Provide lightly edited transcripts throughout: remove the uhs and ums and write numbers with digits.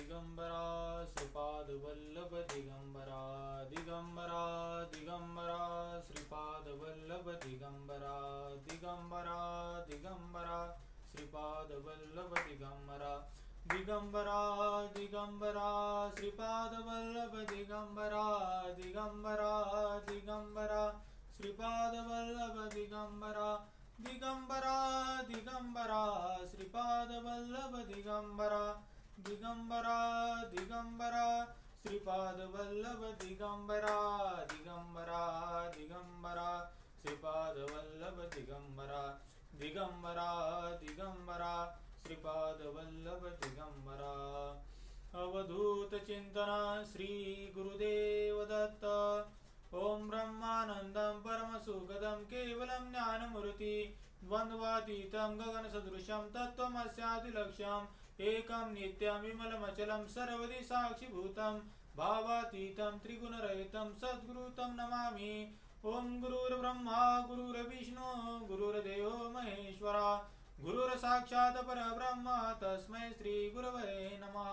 दिगंबरा श्रीपाद वल्लभ दिगंबरा दिगंबरा दिगंबरा श्रीपाद वल्लभ दिगंबरा दिगंबरा दिगंबरा श्रीपाद वल्लभ दिगंबरा दिगंबरा दिगंबरा श्रीपाद वल्लभ दिगंबरा दिगंबरा दिगंबरा श्रीपाद वल्लभ दिगंबरा दिगंबरा दिगंबरा श्रीपाद वल्लभ दिगंबरा दिगंबरा दिगंबरा श्रीपाद वल्लभ दिगंबरा दिगंबरा दिगंबरा श्रीपाद वल्लभ दिगंबरा दिगंबरा दिगंबरा श्रीपाद वल्लभ दिगंबरा। अवधूत चिंतना श्री गुरुदेव दत्त। ओम ब्रह्मानंदं परम सुखदं केवलं ज्ञानमूर्ति द्वंद्वातीतं गगन सदृशं तत्त्वमस्यादिलक्ष्यम् एकं नित्यं विमलमचलं सर्वदि साक्षिभूतं भावातीतं त्रिगुणरहितं सद्गुरुतं नमामि। ओम गुरुर्ब्रह्मा गुरुर्विष्णु गुरुर्देवो महेश्वरा गुरुर्साक्षात् परब्रह्म तस्मै श्री गुरवे नमः।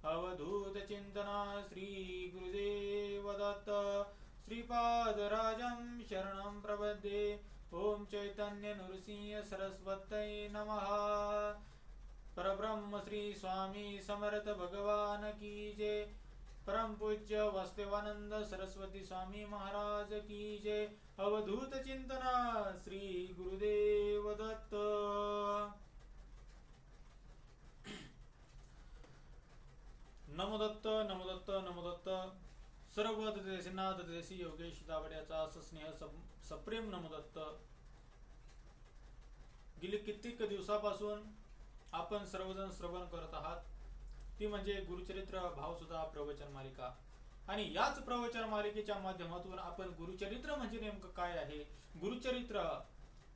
अवधूत चिंतना श्री गुरुदेव दत्त। श्रीपादराजं शरणं प्रपद्ये। ओम चैतन्य नृसिंह सरस्वत्यै नमः। परब्रह्म श्री स्वामी समर्थ भगवान की जय। परम पूज्य वासुदेवानंद सरस्वती स्वामी महाराज की जय। अवधूत चिंतना श्री गुरुदेव दत्त। नमो दत्त नमो दत्त नमो दत्त। सर्व दत्तदेशींना दत्तदेशी योगेश दावड्याचा स्नेह सप्रेम नमो दत्त। गेली कित्येक दिवसापासून आपण सर्वजण श्रवण करत आहात ती म्हणजे गुरुचरित्र भावसुधा प्रवचन मालिका। आणि याच प्रवचन मालिकेच्या माध्यमातून आपण गुरुचरित्र म्हणजे नेमकं काय आहे, गुरुचरित्र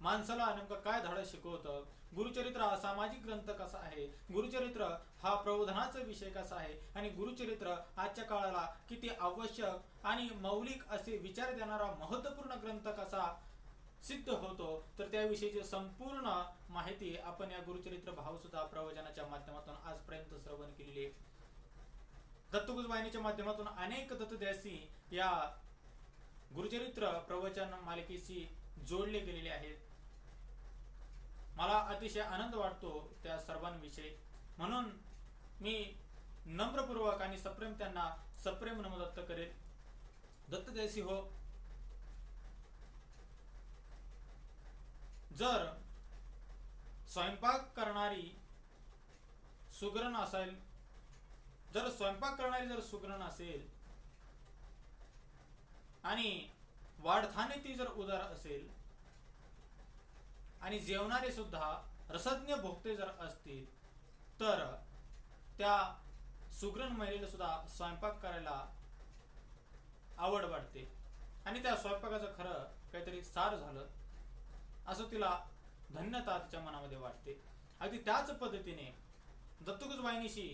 माणसाला नेमकं काय धडा शिकवतं, गुरुचरित्र हा सामाजिक ग्रंथ कसा आहे, गुरुचरित्र हा प्रबोधनाचा विषय कसा आहे आणि गुरुचरित्र आजच्या काळाला किती आवश्यक आणि मौलिक असे विचार देणारा महत्त्वपूर्ण ग्रंथ कसा सिद्ध होतो, तर त्याविषयीची संपूर्ण माहिती आपण या गुरुचरित्र भावसुधा प्रवचनाच्या माध्यमातून आजपर्यंत श्रवण केलेली आहे। दत्तगुरु वाहिनीच्या माध्यमातून अनेक दत्तदेशी या गुरुचरित्र प्रवचन मालिकेशी जोडले गेलेले आहेत। मला अतिशय आनंद वाटतो त्या सर्वांविषयी, म्हणून मी नम्रपूर्वक आणि सप्रेम त्यांना सप्रेम नमोदत्त करेल। दत्तदेशी हो, जर स्वयंपाक करणारी सुगरण असेल, जर स्वयंपाक करणारी जर सुगरण असेल आणि वाढताने ती जर उदार असेल आणि जेवणारे सुद्धा रसज्ञ भोक्ते जर असतील, तर त्या सुगरण महिलेला सुद्धा स्वयंपाक करायला आवड वाटते आणि त्या स्वयंपाकाचं खरं काहीतरी सार झालं असं तिला धन्यता तिच्या मनामध्ये वाटते। अगदी त्याच पद्धतीने दत्तगुरु वाहिनीशी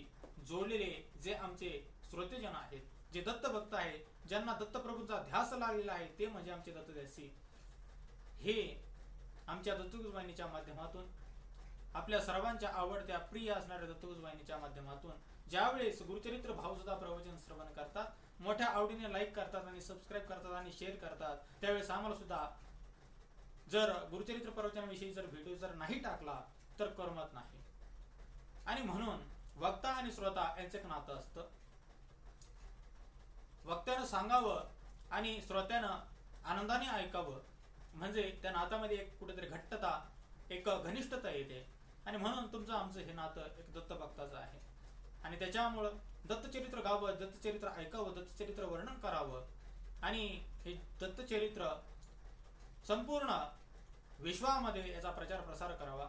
जोडलेले जे आमचे श्रोतेजन आहेत, जे दत्त भक्त आहेत, ज्यांना दत्तप्रभूंचा ध्यास लागलेला आहे, ते म्हणजे आमचे दत्तदेशी। हे आमच्या दत्तगुरु वाहिनीच्या माध्यमातून आपल्या सर्वांच्या आवडत्या प्रिय असणाऱ्या दत्तगुरु वाहिनीच्या माध्यमातून ज्यावेळेस गुरुचरित्र भावसुधा प्रवचन श्रवण करतात, मोठ्या आवडीने लाईक करतात आणि सबस्क्राईब करतात आणि शेअर करतात, त्यावेळेस आम्हाला सुद्धा जर गुरुचरित्र प्रवचनाविषयी जर व्हिडिओ जर नाही टाकला तर करमत नाही। आणि म्हणून वक्ता आणि श्रोता यांचं एक नातं असतं। वक्त्यानं सांगावं आणि श्रोत्यानं आनंदाने ऐकावं, म्हणजे त्या नात्यामध्ये एक कुठेतरी घट्टता, एक घनिष्ठता येते। आणि म्हणून तुमचं आमचं हे नातं एक दत्त भक्ताचं आहे आणि त्याच्यामुळं दत्तचरित्र गावं, दत्तचरित्र ऐकावं, दत्तचरित्र वर्णन करावं आणि हे दत्तचरित्र संपूर्ण विश्वामध्ये याचा प्रचार प्रसार करावा।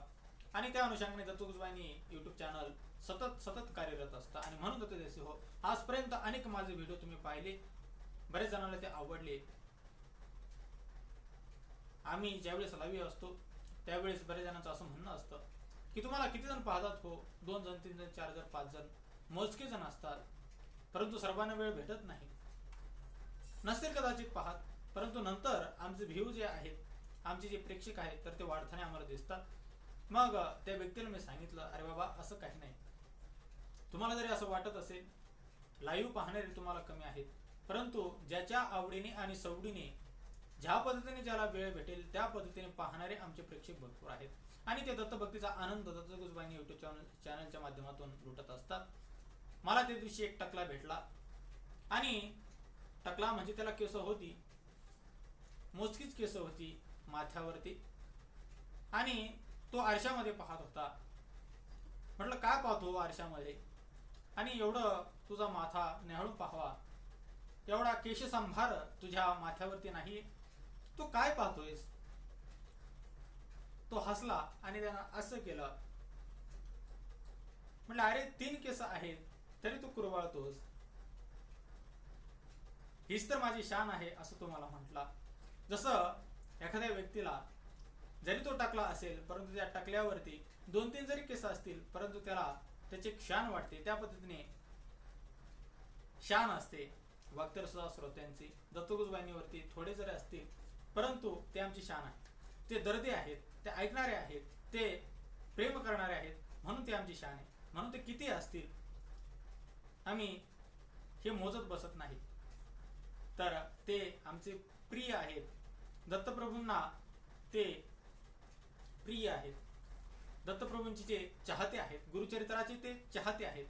आणि त्या अनुषंगाने दत्तगुरु वाहिनी यूट्यूब चॅनल सतत कार्यरत असतं। आणि म्हणून दत्तदेशी हो, आजपर्यंत अनेक माझे व्हिडिओ तुम्ही पाहिले, बरेच जणांना ते आवडले। आम्ही ज्यावेळेस लाईव्ह असतो त्यावेळेस बरेच जणांचं असं म्हणणं असतं की तुम्हाला किती जण पाहतात हो, 2 जण 3 जण 4 जण 5 जण मोजके जण असतात, परंतु सर्वांना वेळ भेटत नाही, नसतील कदाचित पाहत, परंतु नंतर आमचे व्ह्यू जे आहेत, आमचे जे प्रेक्षक आहेत, तर ते वाढताना आम्हाला दिसतात। मग त्या व्यक्तीला मी सांगितलं, अरे बाबा असं काही नाही, तुम्हाला जरी असं वाटत असेल लाईव्ह पाहणारे तुम्हाला कमी आहेत, परंतु ज्याच्या आवडीने आणि सवडीने ज्या पद्धतीने ज्याला वेळ भेटेल त्या पद्धतीने पाहणारे आमचे प्रेक्षक भरपूर आहेत आणि ते दत्तभक्तीचा आनंद दत्तगुजबानी युट्यूब चॅनलच्या माध्यमातून लुटत असतात. मला त्या दिवशी एक टकला भेटला आणि टकला म्हणजे त्याला केस होती, मोजकीच केस होती माथ्यावरती, आणि तो आरशामध्ये पाहत होता. म्हटलं काय पाहतो आरशामध्ये आणि एवढं तुझा माथा न्याहाळून पाहावा, एवढा केशसंभार तुझ्या माथ्यावरती नाही, तू काय पाहतोयस? तो हसला आणि त्यानं असं केलं. म्हटलं अरे 3 केस आहेत तरी तू कुरवाळतोस, हीच तर माझी शान आहे असं तो मला म्हटला. जसं एखाद्या व्यक्तीला जरी तो टाकला असेल परंतु त्या टाकल्यावरती 2-3 जरी केस असतील परंतु त्याला त्याची शान वाटते, त्या पद्धतीने शान असते वागतर सुद्धा श्रोत्यांची. दत्तगुजबाईंवरती थोडे जरी असतील परंतु ते आमची शान आहे. ते दर्दी आहेत, ते ऐकणारे आहेत, ते प्रेम करणारे आहेत, म्हणून ते आमची शान आहे. म्हणून ते किती असतील आम्ही हे मोजत बसत नाही. तर ते आमचे प्रिय आहेत, दत्तप्रभूंना ते प्रिय आहेत, दत्तप्रभूंचे जे चाहते आहेत, गुरुचरित्राचे ते चाहते आहेत,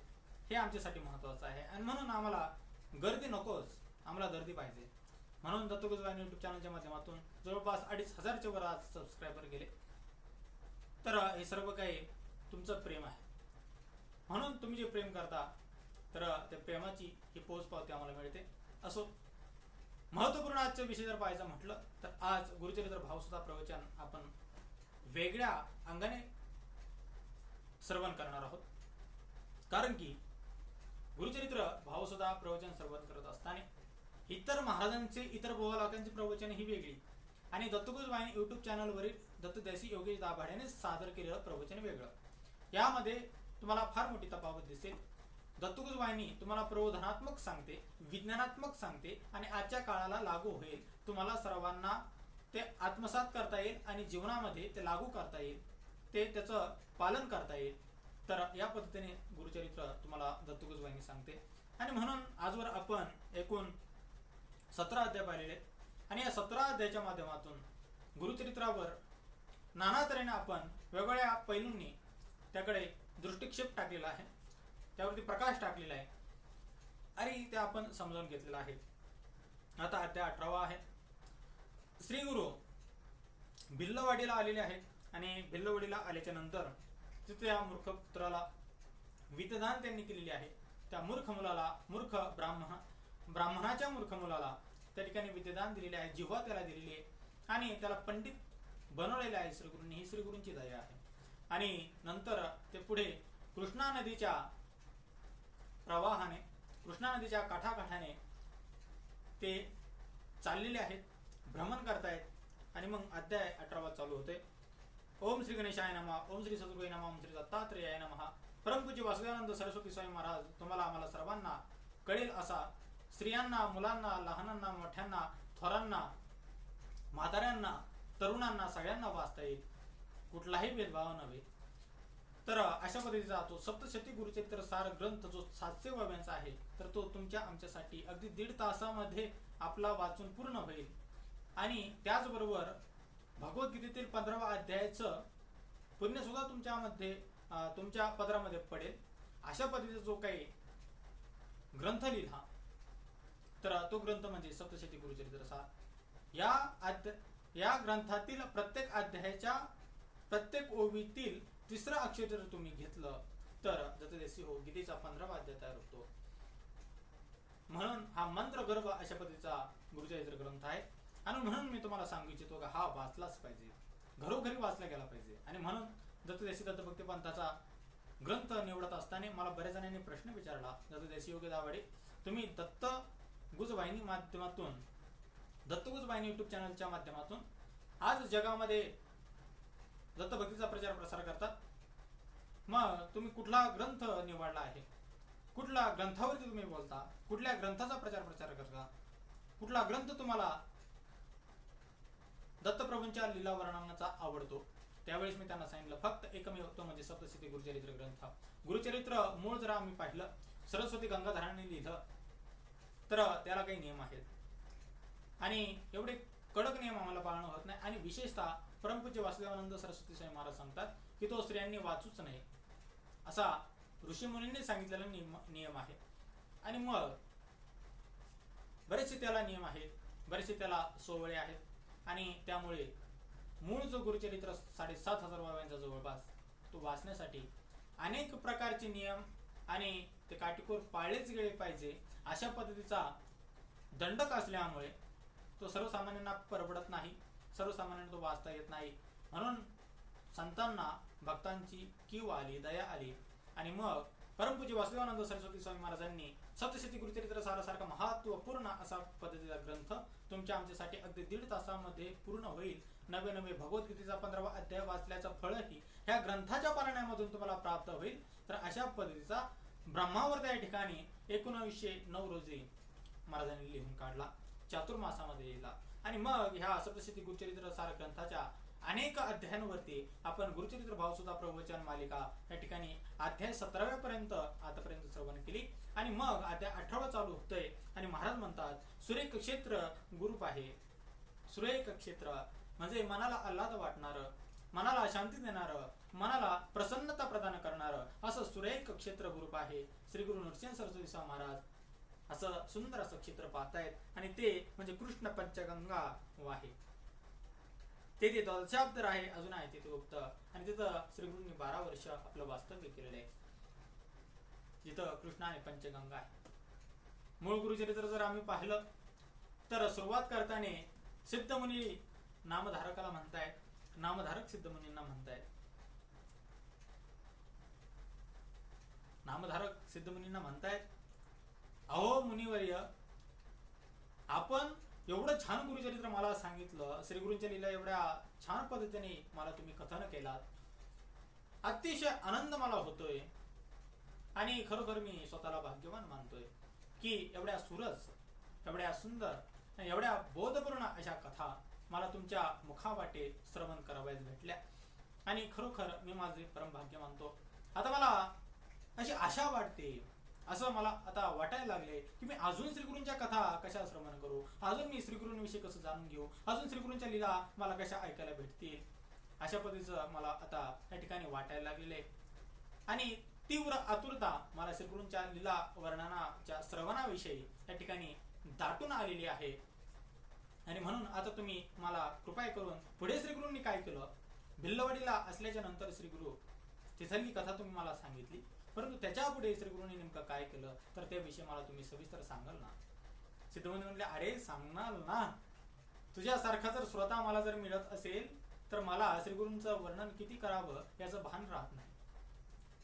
हे आमच्यासाठी महत्वाचं आहे. आणि म्हणून आम्हाला गर्दी नकोच, आम्हाला दर्दी पाहिजे. म्हणून दत्तगुजबानी युट्यूब चॅनलच्या माध्यमातून जवळपास 2500च्या वर आज सबस्क्रायबर गेले. तर हे सर्व काही तुमचं प्रेम आहे. म्हणून तुम्ही जे प्रेम करता तर त्या प्रेमाची ही पोचपावती आम्हाला मिळते. असो, महत्वपूर्ण आजचा विषय जर पाहायचा म्हटलं तर आज गुरुचरित्र भावसुधा प्रवचन आपण वेगळ्या अंगाने श्रवण करणार आहोत. कारण की गुरुचरित्र भावसुधा प्रवचन श्रवण करत असताना इतर महाराजांचे, इतर बोवालाकांची प्रवचन ही वेगळी आणि दत्तगुजबानी युट्यूब चॅनलवरील दत्तदेसी योगेश दाभाडे यांनी सादर केलेलं प्रवचन वेगळं. यामध्ये तुम्हाला फार मोठी तफावत दिसेल. दत्तगुजबानी तुम्हाला प्रबोधनात्मक सांगते, विज्ञानात्मक सांगते आणि आजच्या काळाला लागू होईल, तुम्हाला सर्वांना ते आत्मसात करता येईल आणि जीवनामध्ये ते लागू करता येईल, ते त्याचं पालन करता येईल. तर या पद्धतीने गुरुचरित्र तुम्हाला दत्तगुजबानी सांगते. आणि म्हणून आजवर आपण एकूण 17 अध्याय पाहिलेले आणि या 17 अध्यायाच्या माध्यमातून गुरुचरित्रावर नाना तऱ्हेने आपण वेगवेगळ्या पैलूंनी त्याकडे दृष्टिक्षेप टाकलेला आहे, त्यावरती प्रकाश टाकलेला आहे आणि ते आपण समजावून घेतलेला आहे. आता अध्याय 18 आहे. श्री गुरु भिल्लवाडीला आलेले आहेत आणि भिल्लवाडीला आल्याच्या नंतर तिथे या मूर्ख पुत्राला विद्यादान त्यांनी केलेली आहे. त्या मूर्ख मुलाला, ब्राह्मणाच्या मूर्ख मुलाला त्या ठिकाणी विद्यादान दिलेले आहे, जिव्हा त्याला दिलेली आहे आणि त्याला पंडित बनवलेले आहे श्रीगुरूंनी. ही श्रीगुरूंची दया आहे. आणि नंतर ते पुढे कृष्णा नदीच्या प्रवाहाने, कृष्णा नदीच्या काठाकाठाने ते चाललेले आहेत, भ्रमण करतायत आणि मग अध्याय 18 चालू होते. ओम श्री गणेशाय नमः, ओम श्री सद्गुरुवे नमः, ओम श्री दत्तात्रेयाय नमः. परमपूज्य वासुदेवानंद सरस्वती स्वामी महाराज तुम्हाला आम्हाला सर्वांना कळेल असा, स्त्रियांना, मुलांना, लहानांना, मोठ्यांना, थोरांना, म्हाताऱ्यांना, तरुणांना सगळ्यांना वाचता येईल, कुठलाही भेदभाव नव्हे. तर अशा पद्धतीचा तो सप्तशती गुरुचरित्र सार ग्रंथ जो 700 वाव्यांचा आहे तर तो तुमच्या आमच्यासाठी अगदी 1.5 तासामध्ये आपला वाचून पूर्ण होईल. आणि त्याचबरोबर भगवद्गीतेतील 15व्या अध्यायाचं पुण्य सुद्धा तुमच्या पदरामध्ये पडेल. अशा पद्धतीचा जो काही ग्रंथ लिहिला तर तो ग्रंथ म्हणजे सप्तशती गुरुचरित्र सार. या ग्रंथातील प्रत्येक अध्यायाच्या प्रत्येक ओवीतील 3रं अक्षर जर तुम्ही घेतलं तर दत्तदेसी हो गीतेचा 15वा अध्याय तयार होतो. म्हणून हा मंत्र गर्भ अशा पद्धतीचा गुरुचरित्र ग्रंथ आहे. आणि म्हणून मी तुम्हाला सांगू इच्छितो का हा वाचलाच पाहिजे, घरोघरी वाचला गेला पाहिजे. आणि म्हणून दत्तदेसी दत्तभक्ती पंथाचा ग्रंथ निवडत असताना मला बऱ्याच जणांनी प्रश्न विचारला, दत्तदेसी योगेश दाभाडे तुम्ही दत्तगुजबानी माध्यमातून, दत्तगुजबानी युट्यूब चॅनलच्या माध्यमातून आज जगामध्ये दत्तभक्तीचा प्रचार प्रसार करतात, मग तुम्ही कुठला ग्रंथ निवडला आहे, कुठल्या ग्रंथावरती तुम्ही बोलता, कुठल्या ग्रंथाचा प्रचार करता, कुठला ग्रंथ तुम्हाला दत्तप्रभूंच्या लीला वर्णनाचा आवडतो, त्यावेळेस मी त्यांना सांगितलं फक्त एकमेव तो म्हणजे सप्तशती गुरुचरित्र ग्रंथ. गुरुचरित्र मूळ जर आम्ही पाहिलं, सरस्वती गंगाधरांनी लिहिलं, तर त्याला काही नियम आहेत आणि एवढे कडक नियम आम्हाला पाळणं होत नाही. आणि विशेषतः परमपूज्य वासुदेवानंद सरस्वती स्वामी महाराज सांगतात की तो स्त्रियांनी वाचूच नाही असा ऋषीमुनींनी सांगितलेला नियम आहे. आणि मग बरेचसे त्याला नियम आहेत, बरेचसे त्याला सोवळे आहेत आणि त्यामुळे मूळ जो गुरुचरित्र 7,500 वाव्यांचा जवळपास तो वाचण्यासाठी अनेक प्रकारचे नियम आणि ते काटेकोर पाळलेच गेले पाहिजे अशा पद्धतीचा दंडक असल्यामुळे तो सर्वसामान्यांना परवडत नाही, सर्वसामान्यांना तो वाचता येत नाही. म्हणून संतांना भक्तांची कीव आली, दया आली आणि मग परमपूज्य वासुदेवानंद सरस्वती स्वामी महाराजांनी सप्तशती गुरुचरित्र सारासारखा महत्वपूर्ण असा पद्धतीचा ग्रंथ तुमच्या आमच्यासाठी अगदी 1.5 तासामध्ये पूर्ण होईल. नवे भगवद्गीतेचा 15वा अध्याय वाचल्याचं फळही ह्या ग्रंथाच्या पारायणामधून तुम्हाला प्राप्त होईल. तर अशा पद्धतीचा ब्रह्मावर्त या ठिकाणी 1909 रोजी महाराजांनी लिहून काढला, चातुर्मासामध्ये लिहिला. आणि मग ह्या सप्तशती गुरुचरित्र सार ग्रंथाच्या अनेक अध्यायांवरती आपण गुरुचरित्र भावसुद्धा प्रवचन मालिका या ठिकाणी अध्याय 17व्या पर्यंत आतापर्यंत श्रवण केली. आणि मग अध्याय 18 चालू होतोय आणि महाराज म्हणतात सुरेख क्षेत्र गुरूप आहे. सुरेख क्षेत्र म्हणजे मनाला आल्हाद वाटणारं, मनाला शांती देणारं, मनाला प्रसन्नता प्रदान करणारं असं सुरेख क्षेत्र गुरूप आहे. श्री गुरु नृसिंह सरस्वती स्वामी महाराज असं सुंदर असं क्षेत्र पाहतायत आणि ते म्हणजे कृष्ण पंचगंगा वाहे. ते दशाब्द आहे, अजून आहे तिथे गुप्त. आणि तिथं श्रीगुरूंनी 12 वर्ष आपलं वास्तव्य केलेलं आहे, जिथं कृष्णा आणि पंचगंगा आहे. मूळ गुरुचरित्र जर आम्ही पाहिलं तर सुरुवात करताना सिद्धमुनी नामधारकाला म्हणतायत, नामधारक सिद्धमुनींना म्हणतायत. नामधारक सिद्धमुनींना म्हणतायत, अहो मुनिवर्य, आपण एवढं छान गुरुचरित्र मला सांगितलं, श्रीगुरूंच्या लीला एवढ्या छान पद्धतीने मला तुम्ही कथन केलात, अतिशय आनंद मला होतोय आणि खरोखर मी स्वतःला भाग्यवान मानतोय की एवढ्या सुरस, एवढ्या सुंदर, एवढ्या बोधपूर्ण अशा कथा मला तुमच्या मुखावाटे श्रवण करावयास भेटल्या आणि खरोखर मी माझे परम भाग्य मानतो. आता मला अशी आशा वाटते, असं मला आता वाटायला लागले की मी अजून श्रीगुरूंच्या कथा कशा श्रवण करू, अजून मी श्रीगुरूंविषयी कसं जाणून घेऊ, अजून श्रीगुरूंच्या लीला मला कशा ऐकायला भेटतील, अशा पद्धतीचं मला आता या ठिकाणी वाटायला लागलेले. आणि तीव्र आतुरता मला श्रीगुरूंच्या लीला वर्णनाच्या श्रवणाविषयी या ठिकाणी दाटून आलेली आहे. आणि म्हणून आता तुम्ही मला कृपा करून पुढे श्रीगुरूंनी काय केलं, भिल्लवाडीला असल्याच्या नंतर श्रीगुरू तिथली कथा तुम्ही मला सांगितली, परंतु त्याच्या पुढे श्रीगुरूंनी नेमकं काय केलं तर त्याविषयी मला तुम्ही सविस्तर सांगाल ना. सिद्धमुनी म्हणले, अरे सांगणार ना, तुझ्यासारखा जर श्रोता मला जर मिळत असेल तर मला श्रीगुरूंचं वर्णन किती करावं याचं भान राहत नाही.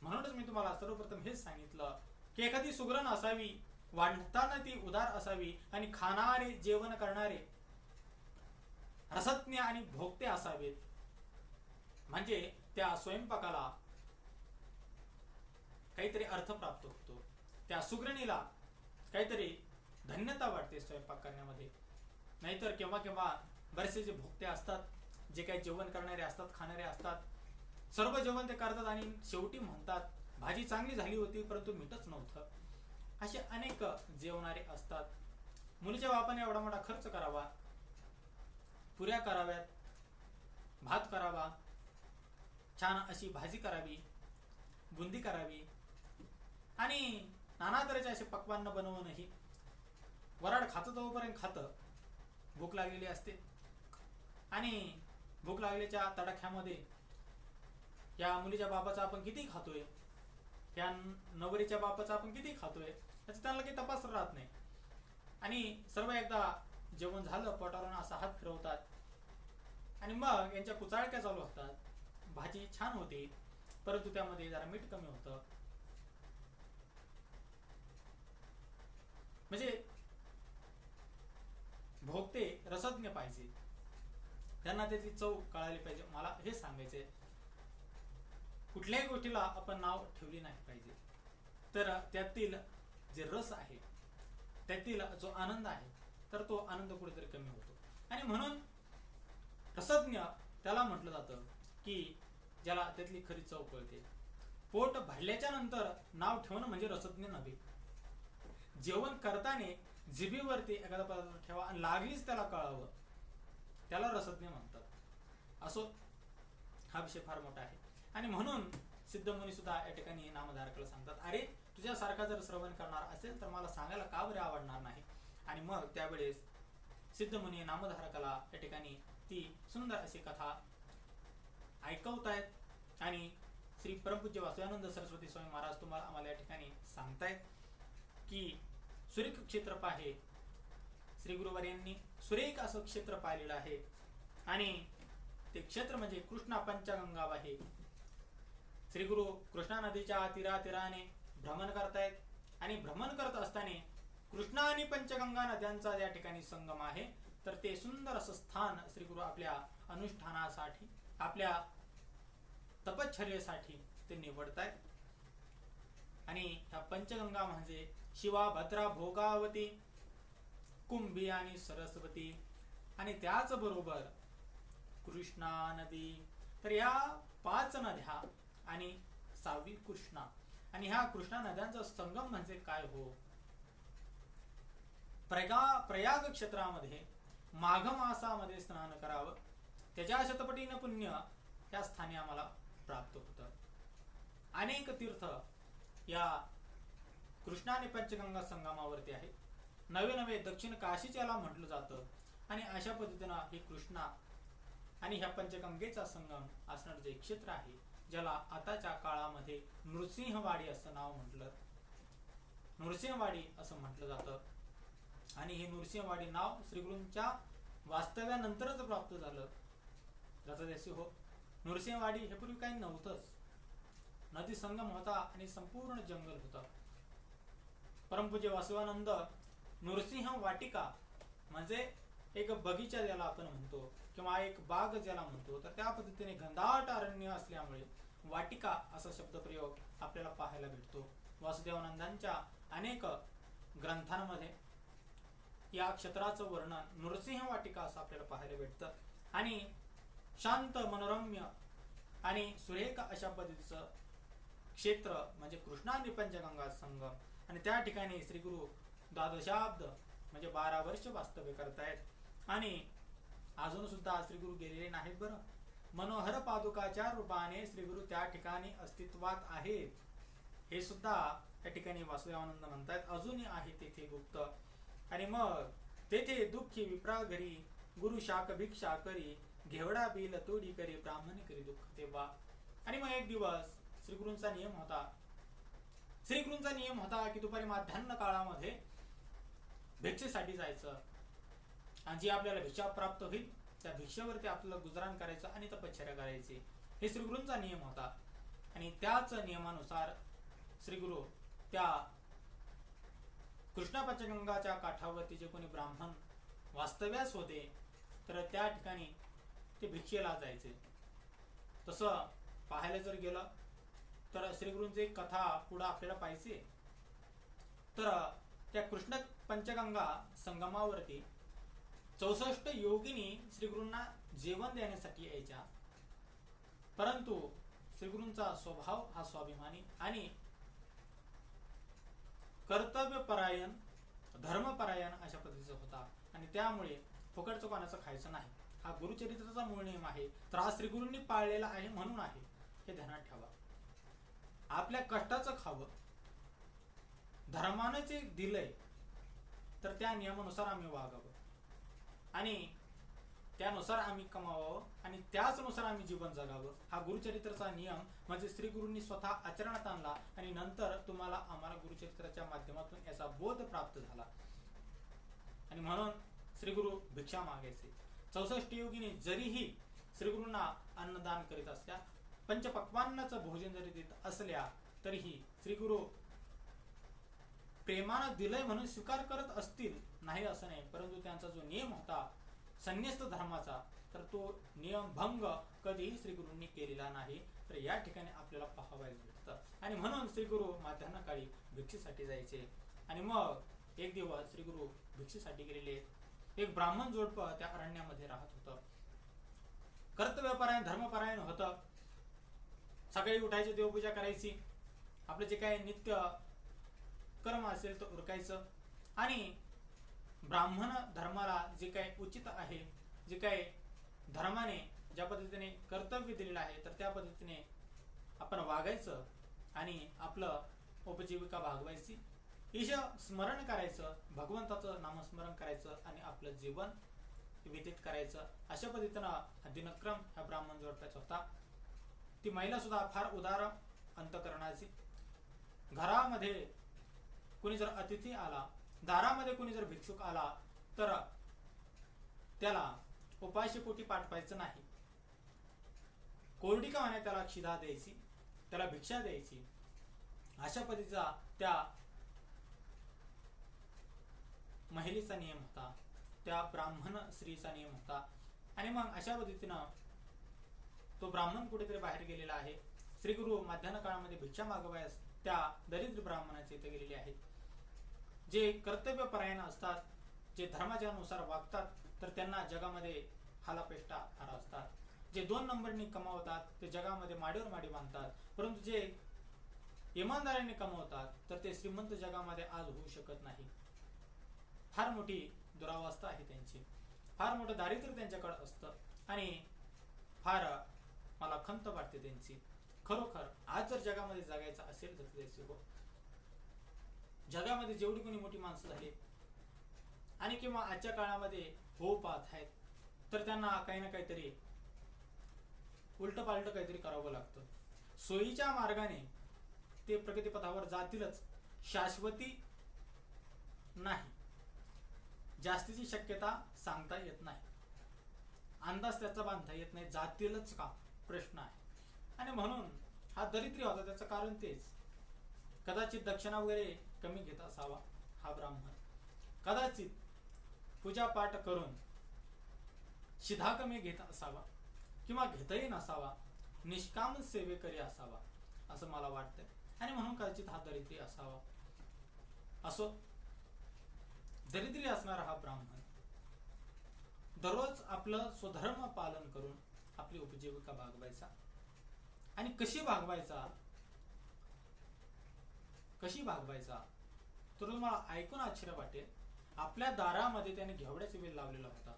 म्हणूनच मी तुम्हाला सर्वप्रथम हेच सांगितलं की एखादी सुगरण असावी, वाढताना ती उदार असावी आणि खाणारे जेवण करणारे रसज्ञ आणि भोगते असावेत, म्हणजे त्या स्वयंपाकाला काहीतरी अर्थ प्राप्त होतो, त्या सुगरणीला काहीतरी धन्यता वाटते स्वयंपाक करण्यामध्ये. नाहीतर केव्हा केव्हा बरेचसे जे भोगते असतात, जे काही जेवण करणारे असतात, खाणारे असतात, सर्व जेवण ते करतात आणि शेवटी म्हणतात भाजी चांगली झाली होती परंतु मीठच नव्हतं. असे अनेक जेवणारे असतात. मुलीच्या बापाने एवढा मोठा खर्च करावा, पुऱ्या कराव्यात, भात करावा, छान अशी भाजी करावी, बुंदी करावी आणि नाना तऱ्हेचे असे पक्वान्न बनवूनही वराड खातं तोपर्यंत खातं, भूक लागलेली असते आणि भूक लागल्याच्या तडाख्यामध्ये या मुलीच्या बापाचा आपण किती खातोय, या नवरीच्या बापाचा आपण किती खातोय याचा त्यांना काही तपास राहत नाही. आणि सर्व एकदा जेवण झालं पोटावरून असा हात फिरवतात आणि मग यांच्या कुचाळक्या चालू होतात. भाजी छान होती परंतु त्यामध्ये जरा मीठ कमी होतं. म्हणजे भोगते रसज्ञ पाहिजे, त्यांना त्याची चव कळाली पाहिजे. मला हे सांगायचंय, कुठल्याही गोष्टीला आपण नाव ठेवली नाही पाहिजे, तर त्यातील जे रस आहे, त्यातील जो आनंद आहे, तर तो आनंद कुठेतरी कमी होतो. आणि म्हणून रसज्ञ त्याला म्हटलं जातं की ज्याला त्यातली खरी चव कळते. पोट भरल्याच्या नंतर नाव ठेवणं म्हणजे रसज्ञ नव्हे. जेवण करताना जिभेवरती एखादा पदार्थ ठेवा आणि लागलीच त्याला कळावं, त्याला रसज्ञ म्हणतात. असो, हा विषय फार मोठा आहे. आणि म्हणून सिद्धमुनी सुद्धा या ठिकाणी नामधारकाला सांगतात, अरे तुझ्यासारखा जर श्रवण करणार असेल तर मला सांगायला का बरे आवडणार नाही. आणि मग त्यावेळेस सिद्धमुनी नामधारकाला या ठिकाणी ती सुंदर अशी कथा ऐकवतायत. आणि श्री परमपूज्य वासुदेवानंद सरस्वती स्वामी महाराज तुम्हाला आम्हाला या ठिकाणी सांगतायत की सुरेख क्षेत्र पाहे. श्री गुरुवर्यांनी सुरेख असं क्षेत्र पाहिलेलं आहे आणि ते क्षेत्र म्हणजे कृष्णा पंचगंगा आहे. श्री गुरु कृष्णा नदीच्या तीराने भ्रमण करतायत आणि भ्रमण करत असताना कृष्णा आणि पंचगंगा नद्यांचा या ठिकाणी संगम आहे. तर ते सुंदर असं स्थान श्री गुरु आपल्या अनुष्ठानासाठी, आपल्या तपश्चर्येसाठी ते निवडतायत. आणि ह्या पंचगंगा म्हणजे शिवा, भद्रा, भोगावती, कुंभी आणि सरस्वती आणि त्याचबरोबर कृष्णा नदी. तर या 5 नद्या आणि 6वी कृष्णा. आणि ह्या कृष्णा नद्यांचा संगम म्हणजे काय हो. प्रयाग क्षेत्रामध्ये माघ मासामध्ये स्नान करावं, त्याच्या शतपटीनं पुण्य या स्थानी आम्हाला प्राप्त होतं. अनेक तीर्थ या कृष्णा आणि पंचगंगा संगमावरती आहे. नवे नवे दक्षिण काशीच याला म्हटलं जातं. आणि अशा पद्धतीनं हे कृष्णा आणि ह्या पंचगंगेचा संगम असणारं जे क्षेत्र आहे, ज्याला आताच्या काळामध्ये नृसिंहवाडी असं नाव म्हटलं, नृसिंहवाडी असं म्हटलं जातं. आणि हे नृसिंहवाडी नाव श्रीगुरूंच्या वास्तव्यानंतरच प्राप्त झालं. रथदेशी हो, नृसिंहवाडी हे पूर्वी काही नव्हतंच. नदी संगम होता आणि संपूर्ण जंगल होता. परमपूज्य वासुदेवानंद नृसिंह वाटिका म्हणजे एक बगीचा ज्याला आपण म्हणतो किंवा एक बाग ज्याला म्हणतो, तर त्या पद्धतीने घनदाट अरण्य असल्यामुळे वाटिका असा शब्दप्रयोग आपल्याला पाहायला भेटतो. वासुदेवानंदांच्या अनेक ग्रंथांमध्ये या क्षेत्राचं वर्णन नृसिंह वाटिका असं आपल्याला पाहायला भेटतं. आणि शांत, मनोरम्य आणि सुरेख अशा पद्धतीचं क्षेत्र म्हणजे कृष्णा आणि पंचगंगा संगम. आणि त्या ठिकाणी श्री गुरु द्वादशाब्द म्हणजे 12 वर्ष वास्तव्य करतायत. आणि अजून सुद्धा श्री गुरु गेलेले नाहीत बरं. मनोहर पादुकाच्या रूपाने श्री गुरु त्या ठिकाणी अस्तित्वात आहेत, हे सुद्धा त्या ठिकाणी वासुदेवानंद म्हणतात. अजूनही आहे तेथे गुप्त. आणि मग तेथे दुःखी विप्रा घरी गुरु शाक भिक्षा करी, घेवडा बिल तोडी करी, ब्राह्मण करी दुःख तेव्हा. आणि मग एक दिवस श्रीगुरूंचा नियम होता की दुपारी माध्यान्ह काळामध्ये भिक्षेसाठी जायचं आणि जी आपल्याला भिक्षा प्राप्त होईल त्या भिक्षेवरती आपल्याला गुजराण करायचं आणि तपश्चर्या करायची, हे श्रीगुरूंचा नियम होता. आणि त्याच नियमानुसार श्रीगुरु त्या कृष्णा पंचगंगाच्या काठावरती जे कोणी ब्राह्मण वास्तव्यास होते तर त्या ठिकाणी ते भिक्षेला जायचे. तसं पाहायला जर गेलं तर श्रीगुरूंची एक कथा पुढे आपल्याला पाहिजे. तर त्या कृष्ण पंचगंगा संगमावरती 64 योगिनी श्रीगुरूंना जेवण देण्यासाठी यायच्या. परंतु श्रीगुरूंचा स्वभाव हा स्वाभिमानी आणि कर्तव्यपरायण, धर्मपरायण अशा पद्धतीचा होता. आणि त्यामुळे फुकटचं कोणाचं खायचं नाही, हा गुरुचरित्राचा मूळ नियम आहे. तर हा श्रीगुरूंनी पाळलेला आहे म्हणून आहे, हे ध्यानात ठेवा. आपल्या कष्टाचं खावं, धर्मानं जे दिलंय तर त्या नियमानुसार आम्ही वागावं आणि त्यानुसार आम्ही कमावावं आणि त्याचनुसार आम्ही जीवन जगावं. हा गुरुचरित्राचा नियम म्हणजे श्रीगुरूंनी स्वतः आचरणात आणला आणि नंतर तुम्हाला आम्हाला गुरुचरित्राच्या माध्यमातून याचा बोध प्राप्त झाला. आणि म्हणून श्रीगुरु भिक्षा मागायचे. 64 योगिनी जरीही श्रीगुरूंना अन्नदान करीत असल्या, पंचपक्वान्नाचं भोजन जरी देत असल्या, तरीही श्रीगुरु प्रेमानं दिलंय म्हणून स्वीकार करत असतील, नाही असं नाही. परंतु त्यांचा जो नियम होता संन्यस्त धर्माचा, तर तो नियम भंग कधीही श्रीगुरूंनी केलेला नाही. तर या ठिकाणी आपल्याला पाहावयास भेटतं. आणि म्हणून श्रीगुरु माध्यान्ह काळी भिक्षेसाठी जायचे. आणि मग एक दिवस श्रीगुरु भिक्षेसाठी गेलेले. एक ब्राह्मण जोडपं त्या अरण्यामध्ये राहत होतं. कर्तव्यपरायण धर्मपरायण होतं. सकाळी उठायची, देवपूजा करायची, आपलं जे काही नित्य कर्म असेल तो उरकायचं आणि ब्राह्मण धर्माला जे काही उचित आहे, जे काही धर्माने ज्या पद्धतीने कर्तव्य दिलेलं आहे तर त्या पद्धतीने आपण वागायचं आणि आपलं उपजीविका भागवायची, ईश स्मरण करायचं, भगवंताचं नामस्मरण करायचं आणि आपलं जीवन व्यतीत करायचं. अशा पद्धतीनं हा दिनक्रम ह्या ब्राह्मण जोडप्याचा होता. ती महिला सुद्धा फार उदार अंतकरणाची. घरामध्ये कोणी जर अतिथी आला, दारामध्ये कोणी जर भिक्षुक आला तर त्याला उपाशी पोटी पाठवायचं नाही. कोरडी का होण्या त्याला क्षिधा द्यायची, त्याला भिक्षा द्यायची. अशा पद्धतीचा त्या महिलेचा नियम होता, त्या ब्राह्मण स्त्रीचा नियम होता. आणि मग अशा पद्धतीनं तो ब्राह्मण कुठेतरी बाहेर गेलेला आहे. श्री गुरु मध्यान्ह काळामध्ये भिक्षा मागवायस त्या दरिद्र ब्राह्मणाचे इथे गेलेले आहेत. जे कर्तव्यपरायण असतात, जे धर्माच्या नुसार वागतात तर त्यांना जगामध्ये हालापेष्टा फार असतात. जे 2 नंबरनी कमावतात ते जगामध्ये माडीवर माडी बांधतात, परंतु जे इमानदारीने कमवतात तर ते श्रीमंत जगामध्ये आज होऊ शकत नाही. फार मोठी दुरावस्था आहे त्यांची, फार मोठं दारिद्र्य त्यांच्याकडे असतं आणि फार मला खंत वाटते त्यांची. खरोखर आज जर जगामध्ये जगायचं असेल तर त्याचे हो, जगामध्ये जेवढी कोणी मोठी माणसं झाली आणि किंवा आजच्या काळामध्ये हो पाहत आहेत तर त्यांना काही ना काहीतरी उलट पालट काहीतरी करावं लागतं. सोयीच्या मार्गाने ते प्रगतीपथावर जातीलच, शाश्वती नाही. जास्तीची शक्यता सांगता येत नाही, अंदाज त्याचा बांधता येत नाही, जातीलच का प्रश्न आहे. आणि म्हणून हा दरिद्री होता. त्याचं कारण तेच, कदाचित दक्षिणा वगैरे कमी घेत असावा हा ब्राह्मण, कदाचित पूजापाठ करून शिधा कमी घेत असावा किंवा घेतही नसावा, निष्काम सेवेकरी असावा असं मला वाटतंय. आणि म्हणून कदाचित हा दरिद्री असावा. असो, दरिद्री असणारा हा ब्राह्मण दररोज आपलं स्वधर्म पालन करून आपली उपजीविका भागवायचा. आणि कशी भागवायचा तर तुम्हाला ऐकून आश्चर्य वाटेल. आपल्या दारामध्ये त्याने घेवड्याचे वेल लावलेला होता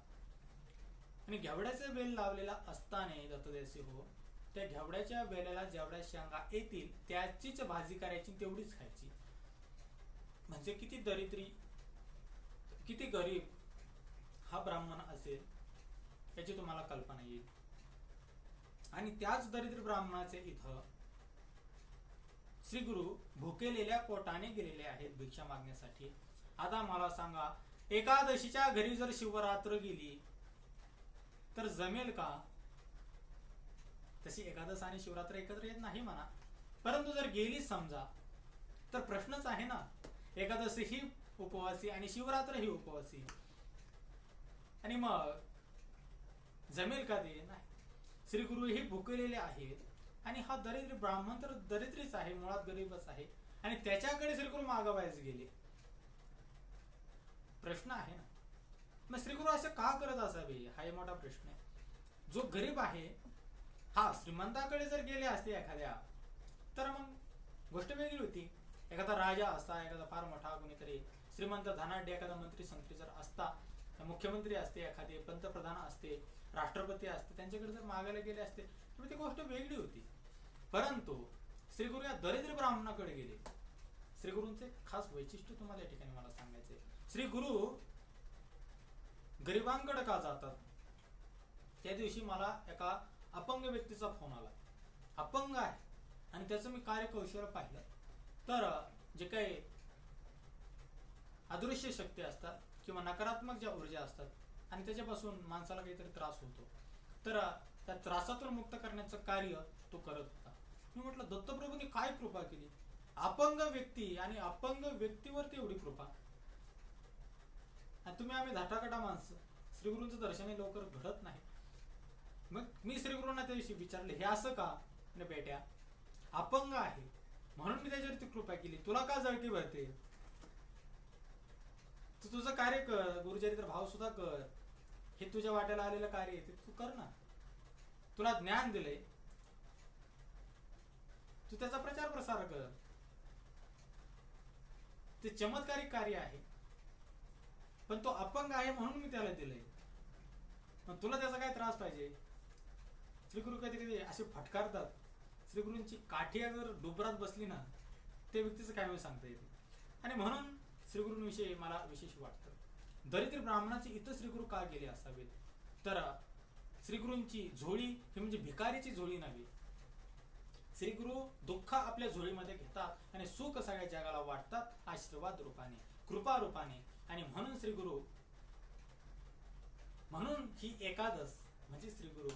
आणि घेवड्याचे वेल लावलेला असताना दत्तदेसी हो, त्या घेवड्याच्या वेल्याला जेवढ्या शेंगा येतील त्याचीच भाजी करायची, तेवढीच खायची. म्हणजे किती दरिद्री, किती गरीब हा ब्राह्मण असेल याची तुम्हाला कल्पना येईल. आणि त्याच दरिद्र ब्राह्मणाचे इथं श्री गुरु भुकेलेल्या पोटाने गेलेले आहेत भिक्षा मागण्यासाठी. आता मला सांगा, एकादशीच्या घरी जर शिवरात्र गेली तर जमेल का? तशी एकादश आणि शिवरात्र एकत्र येत नाही म्हणा, परंतु जर गेली समजा तर प्रश्नच आहे ना. एकादशी ही उपवासी आणि शिवरात्र ही उपवासी, आणि मग जमेल का ते? नाही. श्री गुरु हे भुकेलेले आहेत आणि हा दरिद्र ब्राह्मण तर दरिद्रीच आहे, मुळात गरीबच आहे आणि त्याच्याकडे श्री गुरु मागवायच गेले. प्रश्न आहे ना. मग श्री गुरु असं का करत असावे हा एक मोठा प्रश्न आहे. जो गरीब आहे हा श्रीमंताकडे जर गेले असते एखाद्या तर मग गोष्ट वेगळी होती. एखादा राजा असता, एखादा फार मोठा कोणीतरी श्रीमंत धनाढ्य एखादा मंत्री संत्री जर असता, मुख्यमंत्री असते, एखादे पंतप्रधान असते, राष्ट्रपती असते, त्यांच्याकडे जर मागायला गेले असते तर ती गोष्ट वेगळी होती. परंतु श्री गुरु या दरिद्र ब्राह्मणाकडे गेले. श्री गुरूंचे खास वैशिष्ट्य तुम्हाला या ठिकाणी मला सांगायचे. श्री गुरु गरिबांकडे का जातात? त्या दिवशी मला एका अपंग व्यक्तीचा फोन आला. अपंग आहे आणि त्याचं मी कार्यकौशल्य पाहिलं तर जे काही अदृश्य शक्ती असतात किंवा नकारात्मक ज्या ऊर्जा असतात आणि त्याच्यापासून माणसाला काहीतरी त्रास होतो, तर त्या त्रासातून मुक्त करण्याचं कार्य तो करत होता. मी म्हटलं दत्तप्रभूंनी काय कृपा केली? अपंग व्यक्ती आणि अपंग व्यक्तीवरती एवढी कृपा. आणि तुम्ही आम्ही धाटाकाटा माणसं, श्रीगुरूंचं दर्शनही लवकर घडत नाही. मग मी श्रीगुरूंना त्या दिवशी विचारले, हे असं का? आणि बेट्या अपंग आहे म्हणून मी त्याच्यावरती कृपा केली, तुला का जळकी भरते? तू तुझं कार्य कर, गुरुचरित्र भाव सुद्धा कर, हे तुझ्या वाट्याला आलेलं कार्य आहे ते तू कर ना. तुला ज्ञान दिलंय, तू त्याचा प्रचार प्रसार कर. ते चमत्कारिक कार्य आहे, पण तो अपंग आहे म्हणून मी त्याला दिलंय. मग तुला त्याचा काय त्रास पाहिजे? श्रीगुरु कधी कधी असे फटकारतात. श्रीगुरूंची काठी अगर डोबरात बसली ना, त्या व्यक्तीचं काय वेळ सांगता येते. आणि म्हणून श्रीगुरूंविषयी मला विशेष वाटतं. दरिद्र ब्राह्मणाचे इथं श्रीगुरु का गेले असावेत? तर श्रीगुरूंची झोळी ही म्हणजे भिकारीची झोळी नव्हे. श्रीगुरु दुःख आपल्या झोळीमध्ये घेतात आणि सुख सगळ्या जगाला वाटतात आशीर्वाद रूपाने, कृपा रूपाने. आणि म्हणून श्रीगुरु, म्हणून ही एकादश म्हणजे श्रीगुरु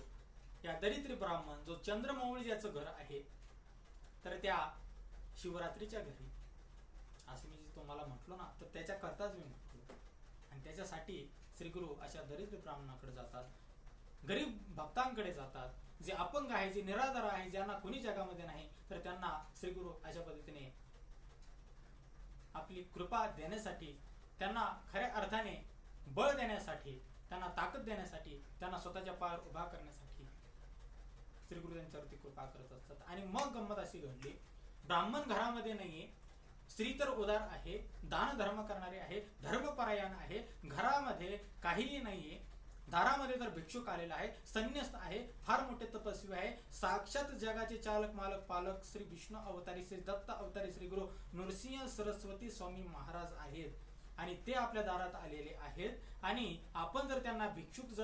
या दरिद्र ब्राह्मण जो चंद्रमौळी ज्याचं घर आहे, तर त्या शिवरात्रीच्या घरी असं मी तुम्हाला म्हटलो ना, तर त्याच्या करताच मी म्हटलो. आणि त्याच्यासाठी श्रीगुरु अशा दरिद्र ब्राह्मणाकडे जातात, गरीब भक्तांकडे जातात, जे अपंग आहे, जे निराधार आहे, ज्यांना कोणी जगामध्ये नाही, तर त्यांना श्रीगुरु अशा पद्धतीने आपली कृपा देण्यासाठी, त्यांना खऱ्या अर्थाने बळ देण्यासाठी, त्यांना ताकद देण्यासाठी, त्यांना स्वतःच्या पायावर उभा करण्यासाठी श्रीगुरु त्यांच्यावरती कृपा करत असतात. आणि मग गंमत अशी घडली, ब्राह्मण घरामध्ये नाहीये, स्त्री तर उदार आहे, दान धर्म करणारे आहे, धर्मपरायण आहे, घरामध्ये काहीही नाहीये, दारामध्ये तर भिक्षुक आलेला आहे, संन्यस्त आहे, फार मोठे तपस्वी आहे, साक्षात जगाचे चालक मालक पालक श्री विष्णू अवतारी, श्री दत्त अवतारी, श्री गुरु नृसिंह सरस्वती स्वामी महाराज आहेत. आणि ते आपल्या दारात आलेले आहेत. आणि आपण जर त्यांना भिक्षुक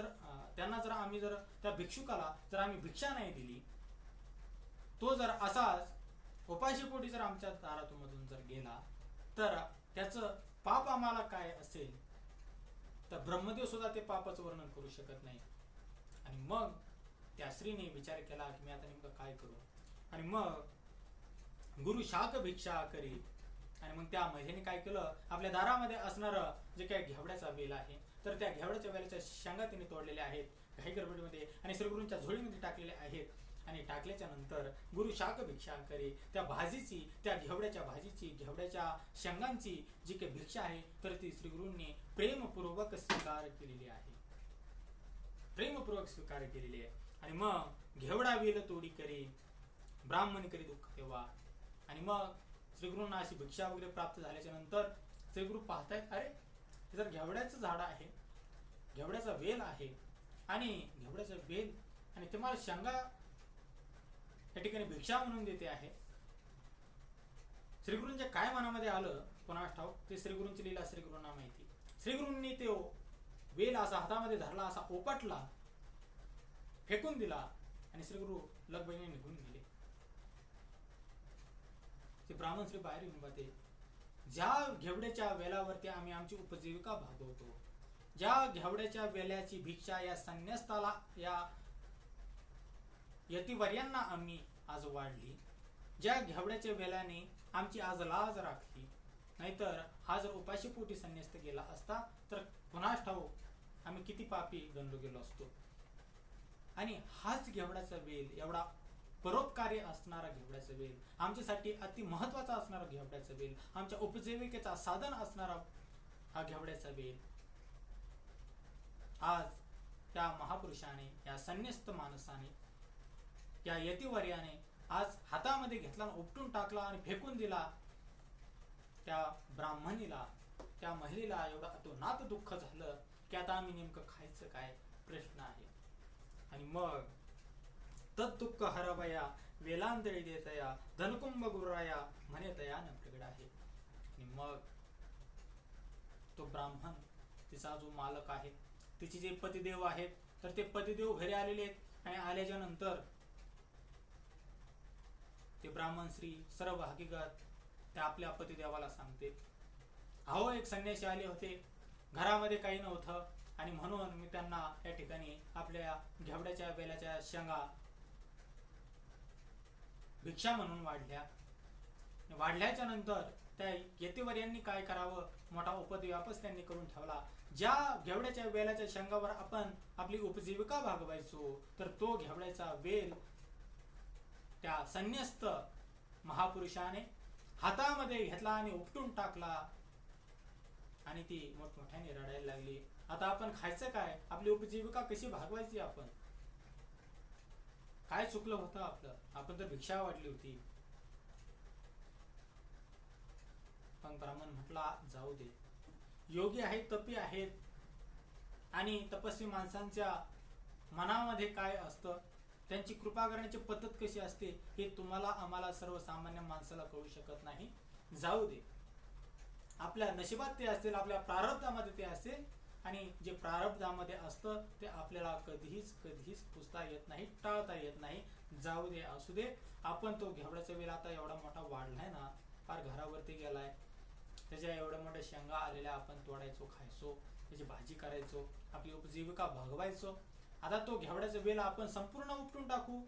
आम्ही जर त्या भिक्षुकाला जर आम्ही भिक्षा नाही दिली, तो जर असाच उपाशीपोटी जर आमच्या दारातून जर गेला, तर त्याचं पाप आम्हाला काय असेल, तर ब्रह्मदेव सुद्धा ते पापाचं वर्णन करू शकत नाही. आणि मग त्या स्त्रीने विचार केला की मी आता नेमकं काय करू. आणि मग गुरु शाक भिक्षा करी. आणि मग त्या महिलेने काय केलं, आपल्या दारामध्ये असणारं जे काही घेवड्याचा वेल आहे, तर त्या घेवड्याच्या वेलाच्या शेंगा तिने तोडलेल्या आहेत घाई गडबडीमध्ये आणि श्रीगुरूंच्या झोळीमध्ये टाकलेले आहेत. आणि टाकल्याच्या नंतर गुरु शाक भिक्षा करी, त्या भाजीची, त्या घेवड्याच्या भाजीची, घेवड्याच्या शेंगांची जी काही भिक्षा आहे, तर ती श्रीगुरूंनी प्रेमपूर्वक स्वीकार केलेली आहे, प्रेमपूर्वक स्वीकार केलेली आहे. आणि मग घेवडा वेल तोडी करी, ब्राह्मणी करी दुःख तेव्हा. आणि मग श्रीगुरूंना अशी भिक्षा वगैरे प्राप्त झाल्याच्या नंतर श्रीगुरु पाहतायत, अरे हे जर घेवड्याचं झाड आहे, घेवड्याचा वेल आहे, आणि घेवड्याचा वेल आणि ते मला शेंगा या ठिकाणी भिक्षा म्हणून देते आहे. श्रीगुरूंच्या काय मनामध्ये आलं कोणास ठाऊक, ते श्रीगुरूंची लीला श्रीगुरूंना माहिती. श्रीगुरूंनी ते वेल असा हातामध्ये धरला, असा ओपटला, फेकून दिला आणि श्रीगुरु लगबगीने निघून गेले. ते ब्राह्मण श्री बाहेर येऊन पाहते, ज्या घेवड्याच्या वेलावरती आम्ही आमची उपजीविका भागवतो, ज्या घेवड्याच्या वेल्याची भिक्षा या संन्यास्ताला, या यतिवर्यांना आम्ही आज वाढली, ज्या घेवड्याच्या वेल्याने आमची आज लाज राखली, नाहीतर हा जर उपाशीपोटी संन्यास्त गेला असता तर पुन्हाच ठाऊक आम्ही किती पापी गणलो गेलो असतो. आणि हाच घेवड्याचा वेल, एवढा परोपकारी असणारा घेवड्याचा वेल, आमच्यासाठी अति महत्वाचा असणारा घेवड्याचा वेल, आमच्या उपजीविकेचा साधन असणारा हा घेवड्याचा वेल, आज त्या महापुरुषाने, या संन्यस्त माणसाने, या यतिवर्याने आज हातामध्ये घेतला, उपटून टाकला आणि फेकून दिला. त्या ब्राह्मणीला, त्या महिलेला एवढं अतोनात दुःख झालं की आता आम्ही नेमकं खायचं काय प्रश्न आहे. आणि मग तद दुःख हरवया वेलांतळी देतया धनकुंभ गुरुराया म्हणे तया न प्रगड आहे. आणि मग तो ब्राह्मण, तिचा जो मालक आहे, तिचे जे पतिदेव आहेत, तर ते पतिदेव घरी आलेले आहेत. आणि आल्याच्या नंतर ते ब्राह्मण स्त्री सर्व हकीकत त्या आपल्या पतिदेवाला सांगते. अहो, एक संन्यासी आले होते, घरामध्ये काही नव्हतं, आणि म्हणून मी त्यांना या ठिकाणी आपल्या घेवड्याच्या वेलाच्या शेंगा भिक्षा म्हणून वाढल्याच्या नंतर त्या यतिवर्यांनी काय करावं, मोठा उपद्व्यापच त्यांनी करून ठेवला. ज्या घेवड्याच्या वेलाच्या शेंगावर आपण आपली उपजीविका भागवायचो, तर तो घेवड्याचा वेल त्या संन्यस्त महापुरुषाने हातामध्ये घेतला आणि उपटून टाकला. आणि ती मोठमोठ्याने रडायला लागली. आता आपण खायचं काय, आपली उपजीविका कशी भागवायची आपण. काय चुकलं होतं आपलं? आपण तर भिक्षा वाढली होती. पण ब्राह्मण म्हटला जाऊ दे, योगी आहेत, तपी आहेत, आणि तपस्वी माणसांच्या मनामध्ये काय असतं, त्यांची कृपा करण्याची पद्धत कशी असते, हे तुम्हाला आम्हाला सर्वसामान्य माणसाला कळू शकत नाही. जाऊ दे, आपल्या नशिबात ते असतील, आपल्या प्रारब्धामध्ये ते असेल, आणि जे प्रारब्धामध्ये असतं ते आपल्याला कधीच पुसता येत नाही, टाळता येत नाही. जाऊ दे, असू दे. आपण तो घेवड्याचा वेल आता एवढा मोठा वाढलाय ना, फार घरावरती गेलाय, त्याच्या एवढ्या मोठ्या शेंगा आलेल्या आपण तोडायचो, खायचो, त्याची भाजी करायचो, आपली उपजीविका भागवायचो. आता तो घेवड्याचा वेल आपण संपूर्ण उपटून टाकू,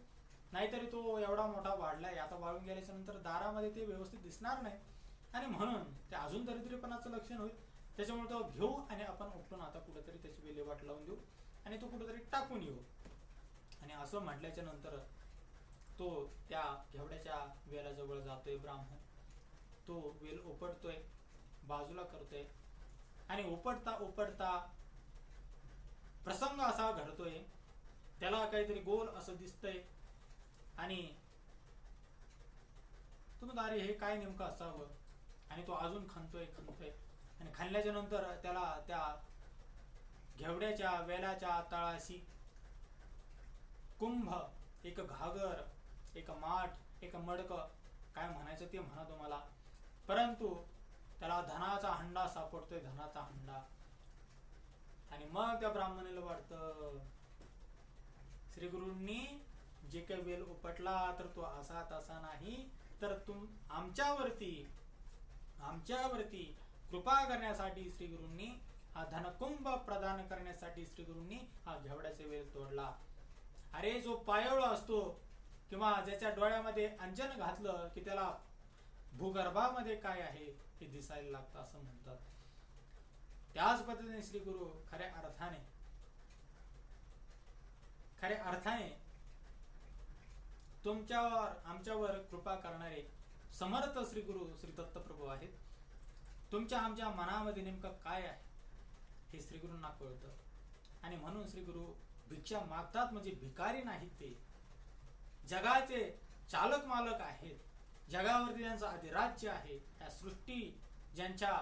नाहीतरी तो एवढा मोठा वाढलाय, आता वाळून गेल्याच्या नंतर दारामध्ये ते व्यवस्थित दिसणार नाही, आणि म्हणून ते अजून दरिद्रीपणाचं लक्षण होईल. त्याच्यामुळे तो घेऊ आणि आपण उपटून आता कुठेतरी त्याची विल्हेवाट लावून देऊ आणि तो कुठेतरी टाकून येऊ. आणि असं म्हटल्याच्या नंतर तो त्या घेवड्याच्या वेलाजवळ जातोय ब्राह्मण. तो वेल उपटतोय, बाजूला करतोय, आणि उपटता प्रसंग असा घडतोय, त्याला काहीतरी गोल असं दिसतंय, आणि तुम्ही अरे हे काय नेमकं असावं, आणि तो अजून खणतोय, आणि खाल्ल्याच्या नंतर त्याला त्या घेवड्याच्या वेलाच्या तळाशी कुंभ, एक घागर, एक माठ, एक मडक, काय म्हणायचं ते म्हणा तुम्हाला, परंतु त्याला धनाचा हंडा सापडतोय, धनाचा हंडा. आणि मग त्या ब्राह्मणाला वाटतं श्री गुरूंनी जे काही वेल उपटला तर तो असा तसा नाही, तर आमच्यावरती कृपा करण्यासाठी श्री गुरूंनी हा धनकुंभ प्रदान करण्यासाठी श्री गुरूंनी हा घेवड्याचे वेल तोडला. अरे जो पायवळ असतो किंवा ज्याच्या डोळ्यामध्ये अंजन घातलं की त्याला भूगर्भामध्ये काय आहे हे दिसायला लागतं असं म्हणतात. त्याच पद्धतीने श्री गुरु खऱ्या अर्थाने तुमच्यावर आमच्यावर कृपा करणारे समर्थ श्री गुरु श्री दत्तप्रभू आहेत. तुमच्या आमच्या मनामध्ये नेमकं काय आहे हे श्री गुरूंना कळतं, आणि म्हणून श्री गुरु भिक्षा मागतात, म्हणजे भिकारी नाहीत, ते जगाचे चालक मालक आहेत, जगावरती त्यांचं अधिराज्य आहे. या सृष्टी ज्यांच्या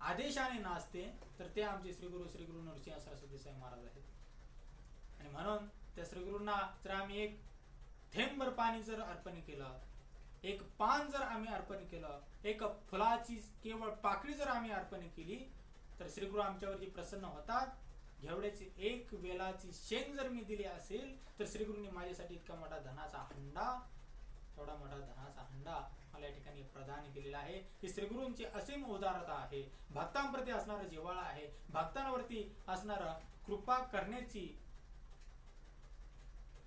आदेशाने नाचते तर ते आमचे श्री गुरु नरसिंह सरस्वती साई महाराज आहेत. आणि म्हणून त्या श्री गुरूंना जर आम्ही एक थेंबर पाणी जर अर्पण केलं, एक पान जर आम्ही अर्पण केलं, एक फुलाची केवळ पाकळी जर आम्ही अर्पण केली, तर श्री गुरु आमच्यावरती प्रसन्न होतात. घेवड्याची एक वेलाची शेंग जर मी दिली असेल तर श्री गुरूंनी माझ्यासाठी इतका मोठा धनाचा हंडा, एवढा मोठा धनाचा हंडा मला या ठिकाणी प्रदान केलेला आहे. ही श्री गुरूंची असीम उदारता आहे, भक्तांप्रती असणारा जिव्हाळा आहे, भक्तांवरती असणारा कृपा करण्याची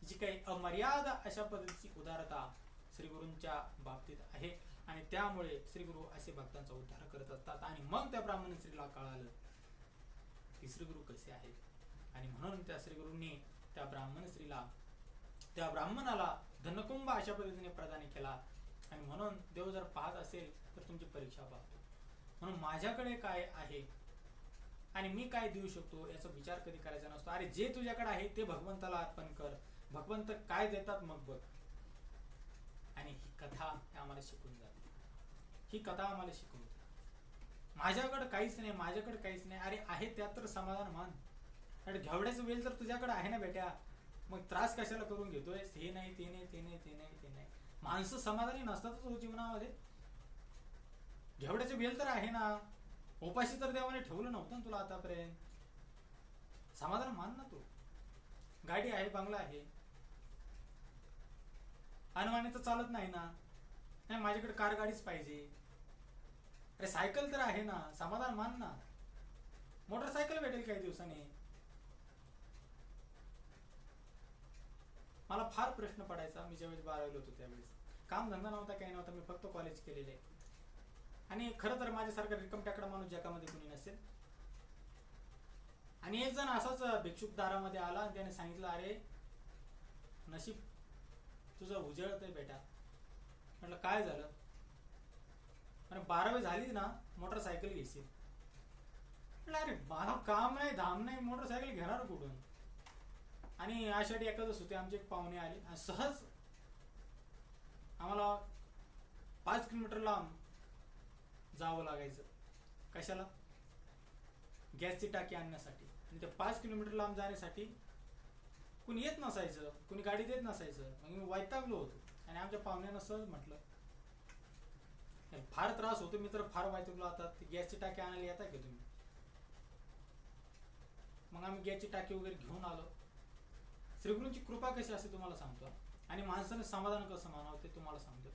जी काही अमर्याद अशा पद्धतीची उदारता श्री गुरूंच्या बाबतीत आहे. आणि त्यामुळे श्री गुरु असे भक्तांचा उद्धार करत असतात. आणि मग त्या ब्राह्मण स्त्रीला कळालं की श्री गुरु कसे आहेत, आणि म्हणून त्या श्री गुरूंनी त्या ब्राह्मण स्त्रीला, त्या ब्राह्मणाला धनकुंभ अशा पद्धतीने प्रदान केला. आणि म्हणून देव जर पाहत असेल तर तुमची परीक्षा पाहतो. म्हणून माझ्याकडे काय आहे आणि मी काय देऊ शकतो याचा विचार कधी करायचा नसतो. अरे जे तुझ्याकडे आहे ते भगवंताला अर्पण कर, भगवंत काय देतात मग बघ. आणि ही कथा आम्हाला शिकून जाते, ही कथा आम्हाला शिकवते. माझ्याकडे काहीच नाही, अरे आहे त्यात तर समाधान मान. अरे घेवड्याचं वेल जर तुझ्याकडे आहे ना बेट्या, मग त्रास कशाला करून घेतोय, हे नाही ते नाही. माणसं समाधानी नसतातच हो जीवनामध्ये. घेवड्याचं वेल तर आहे ना, उपाशी तर देवाने ठेवलं नव्हतं ना तुला आतापर्यंत. समाधान मान ना तू. गाडी आहे, बंगला आहे, अनवाणी तर चालत नाही ना, नाही माझ्याकडे कार गाडीच पाहिजे. अरे सायकल तर आहे ना, समाधान मान ना. मोटरसायकल भेटेल काही दिवसांनी. मला फार प्रश्न पडायचा मी ज्यावेळेस 12वीला होतो त्यावेळेस. काम धंदा नव्हता, काही नव्हता, मी फक्त कॉलेज केलेले. आणि खरं तर माझ्यासारखा रिकम टाकडा माणूस जगामध्ये कुणी नसेल. आणि एक जण असाच भिक्षुक दारामध्ये आला आणि त्याने सांगितलं, अरे नशीब तुझं उजळतंय बेटा. म्हटलं काय झालं? आणि 12वी झाली ना मोटरसायकल घेशील. म्हटलं अरे मला काम नाही धाम नाही, मोटरसायकल घेणार कुठून? आणि आषाढी एकादश होते, आमचे एक पाहुणे आले आणि सहज आम्हाला 5 किलोमीटर लांब जावं लागायचं. कशाला? गॅसची टाकी आणण्यासाठी. आणि ते 5 किलोमीटर लांब जाण्यासाठी कुणी येत नसायचं, कुणी गाडी देत नसायचं. मग मी वैतागलो होतो आणि आमच्या पाहुण्यांना सहज म्हटलं, फार त्रास होतो, मी तर फार वैतागलो, आता गॅसची टाकी आणायला येता का तुम्ही? मग आम्ही गॅसची टाकी वगैरे घेऊन आलो. श्रीगुरूंची कृपा कशी असते तुम्हाला सांगतो, आणि माणसाने समाधान कसं मानावं ते तुम्हाला सांगतो.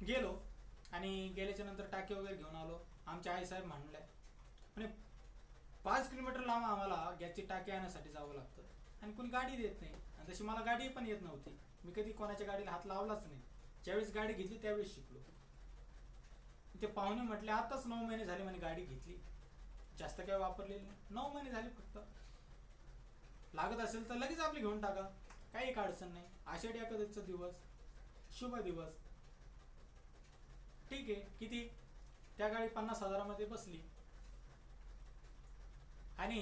गेलो आणि गेल्याच्या नंतर टाकी वगैरे घेऊन आलो. आमचे आईसाहेब म्हणले, म्हणजे 5 किलोमीटर लांब आम्हाला गॅसची टाकी आणण्यासाठी जावं लागतं आणि कोणी गाडी देत नाही. आणि तशी मला गाडी पण येत नव्हती, मी कधी कोणाच्या गाडीला हात लावलाच नाही. ज्यावेळेस गाडी घेतली त्यावेळेस शिकलो. ते पाहुणे म्हटले, आताच 9 महिने झाले म्हणे गाडी घेतली, जास्त काय वापरलेली नाही, 9 महिने झाले फक्त, लागत असेल तर लगेच आपली घेऊन टाका, काही एक अडचण नाही. आषाढी एकादशीचा दिवस, शुभ दिवस, ठीक आहे. किती? त्या गाडी 50,000मध्ये बसली. आणि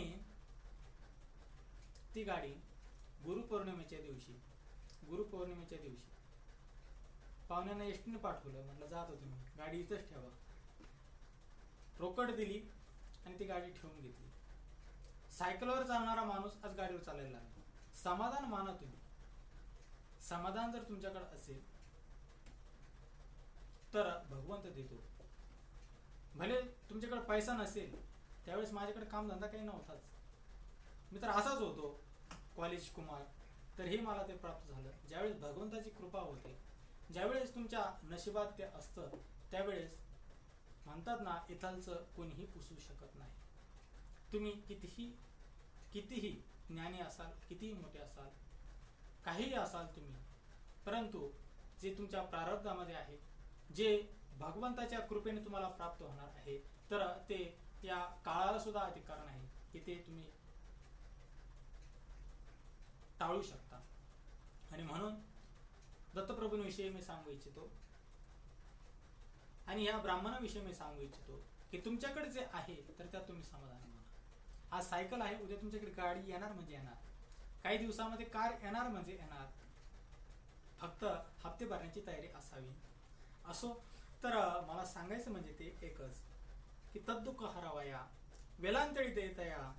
ती गाडी गुरुपौर्णिमेच्या दिवशी पाहुण्यांना एसटीने पाठवलं. म्हटलं जातो तुम्ही, गाडी इथंच ठेवा. रोकड दिली आणि ती गाडी ठेवून घेतली. सायकलवर चालणारा माणूस आज गाडीवर चालायला लागला. समाधान माना तुम्ही. समाधान जर तुमच्याकडे असेल तर भगवंत देतो. भले तुमच्याकडे पैसा नसेल, त्यावेळेस माझ्याकडे कामधंदा काही नव्हताच, मी तर असाच होतो कॉलेज कुमार, तर हे मला ते प्राप्त झालं. ज्यावेळेस भगवंताची कृपा होते, ज्यावेळेस तुमच्या नशिबात ते असतं, त्यावेळेस म्हणतात ना, इथालचं कोणीही पुसू शकत नाही. तुम्ही कितीही ज्ञानी असाल, कितीही मोठे असाल, काहीही असाल तुम्ही, परंतु जे तुमच्या प्रारब्धामध्ये आहे, जे भगवंताच्या कृपेने तुम्हाला प्राप्त होणार आहे, तर ते या काळाला सुद्धा अधिकार नाही की ते तुम्ही टाळू शकता. आणि म्हणून दत्तप्रभूंविषयी मी सांगू इच्छितो आणि या ब्राह्मणाविषयी मी सांगू इच्छितो की तुमच्याकडे जे आहे तर त्यात तुम्ही समाधान माना. आज सायकल आहे, उद्या तुमच्याकडे गाडी येणार म्हणजे येणार, काही दिवसामध्ये कार येणार म्हणजे येणार, फक्त हप्ते भरण्याची तयारी असावी. असो, तर मला सांगायचं म्हणजे ते एकच की तद्दुःख हरावया, वेलांतळी देतया,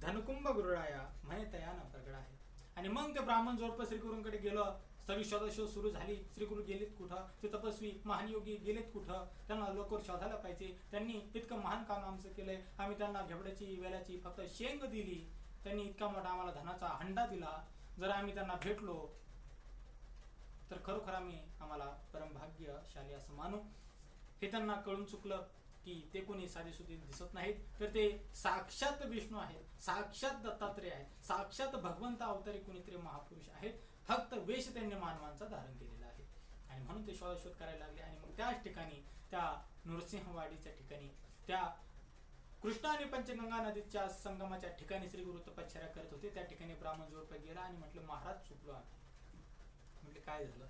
धनकुंभ गुरुळाया, म्हणे तया न प्रगड आहे. आणि मग ते ब्राह्मण जोडप श्रीगुरूंकडे गेलं. सगळी शोधाशोध सुरू झाली. श्रीगुरु गेलेत कुठं, ते तपस्वी महानयोगी गेलेत कुठं, त्यांना लवकर शोधायला पाहिजे. त्यांनी इतकं महान काम आमचं केलंय, आम्ही त्यांना घेवड्याची वेलाची फक्त शेंग दिली, त्यांनी इतका मोठा आम्हाला धनाचा हंडा दिला. जर आम्ही त्यांना भेटलो तर खरोखर आम्हाला परमभाग्यशाली असं मानू. हे त्यांना कळून चुकलं की ते कोणी साधेसुधी दिसत नाहीत, तर ते साक्षात विष्णू आहेत, साक्षात दत्तात्रेय आहेत, साक्षात भगवंत अवतारी कुणीतरी महापुरुष आहेत. फक्त वेश त्यांनी मानवांचा धारण केलेला आहे. आणि म्हणून ते शोधाशोध करायला लागले. आणि मग त्याच ठिकाणी, त्या नृसिंहवाडीच्या ठिकाणी, त्या कृष्णा आणि पंचगंगा नदीच्या संगमाच्या ठिकाणी श्रीगुरु तपश्चर्या करत होते. त्या ठिकाणी ब्राह्मण जोडपा गेला आणि म्हटलं, महाराज चुकलो आम्ही. म्हटले काय झालं?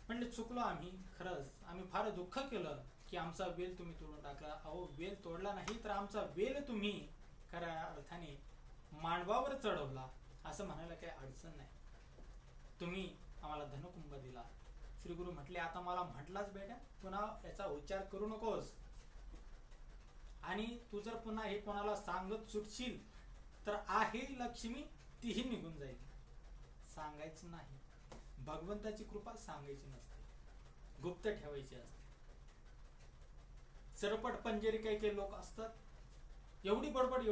म्हटले चुकलो आम्ही, खरंच आम्ही फार दुःख केलं की आमचा वेल तुम्ही तोडून टाकला. अहो, वेल तोडला नाही तर आमचा वेल तुम्ही खऱ्या अर्थाने मांडवावर चढवला, असं म्हणायला काही अडचण नाही. तुम्ही आम्हाला धनकुंभ दिला. श्रीगुरु म्हटले, आता मला म्हटलाच बेटा, पुन्हा याचा उच्चार करू नकोस, आणि तू जर पुन्हा हे कोणाला सांगत सुटशील तर आहे लक्ष्मी तीही निघून जाईल. सांगायचं नाही. भगवंताची कृपा सांगायची नसते, गुप्त ठेवायची असते. सरपट पंजेरी काही लोक असतात, एवढी बडबड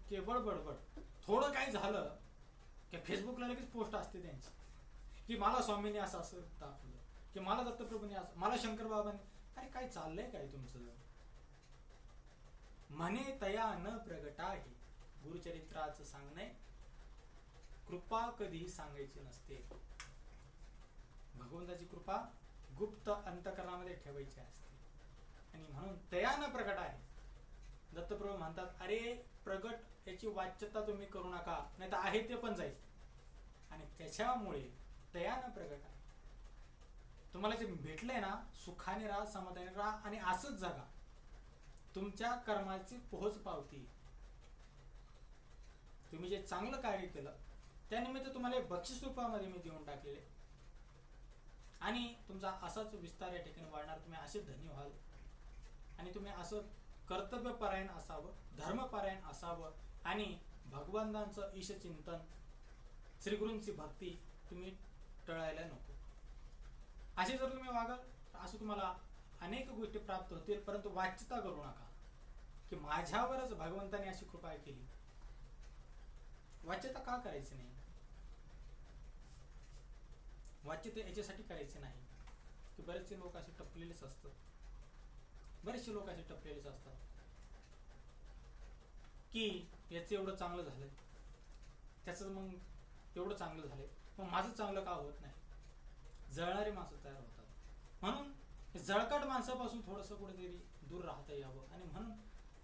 केवळ बडबड. थोडं काय झालं की फेसबुकला लगेच पोस्ट असते त्यांची की मला स्वामींनी असं दाखवलं, की मला दत्तप्रभूंनी असं, मला शंकर बाबांनी. अरे काय चाललंय काय तुमचं? म्हणे तया न प्रगटाही, गुरुचरित्राचं सांगणे, कृपा कधीही सांगायची नसते. भगवंताची कृपा गुप्त अंतकरणामध्ये ठेवायची असते. आणि म्हणून तया न प्रगट आहे. दत्तप्रभू म्हणतात, अरे प्रगट याची वाच्यता तुम्ही करू नका, नाही तर आहे ते पण जाईल. आणि त्याच्यामुळे तया न प्रगट आहे. तुम्हाला जे भेटलंय ना, सुखाने राहा, समाधानी राहा आणि असंच जगा. तुमच्या कर्माची पोहोच पावती तुम्ही जे चांगलं कार्य केलं त्यानिमित्त तुम्हाला बक्षीस रूपामध्ये मी देऊन टाकलेले आणि तुमचा असाच विस्तार या ठिकाणी वाढणार. तुम्ही असे धन्य व्हाल आणि तुम्ही असं कर्तव्यपरायण असावं, धर्मपरायण असावं आणि भगवंतांचं ईशचिंतन, श्रीगुरूंची भक्ती तुम्ही टळायला नको. असे जर तुम्ही वागाल तर असं तुम्हाला अनेक गोष्टी प्राप्त होतील. परंतु वाच्यता करू नका की माझ्यावरच भगवंताने अशी कृपा केली. वाच्यता का करायची नाही? वाच्यता याच्यासाठी करायची नाही की बरेचसे लोक असे टपलेलेच असतात. बरेचसे लोक असे टपलेलेच असतात की याचं एवढं चांगलं झालंय, त्याचं मग एवढं चांगलं झालंय, मग माझं चांगलं का होत नाही? जळणारी माणसं तयार होतात. म्हणून जळकट माणसापासून थोडंसं कुठेतरी दूर राहता यावं आणि म्हणून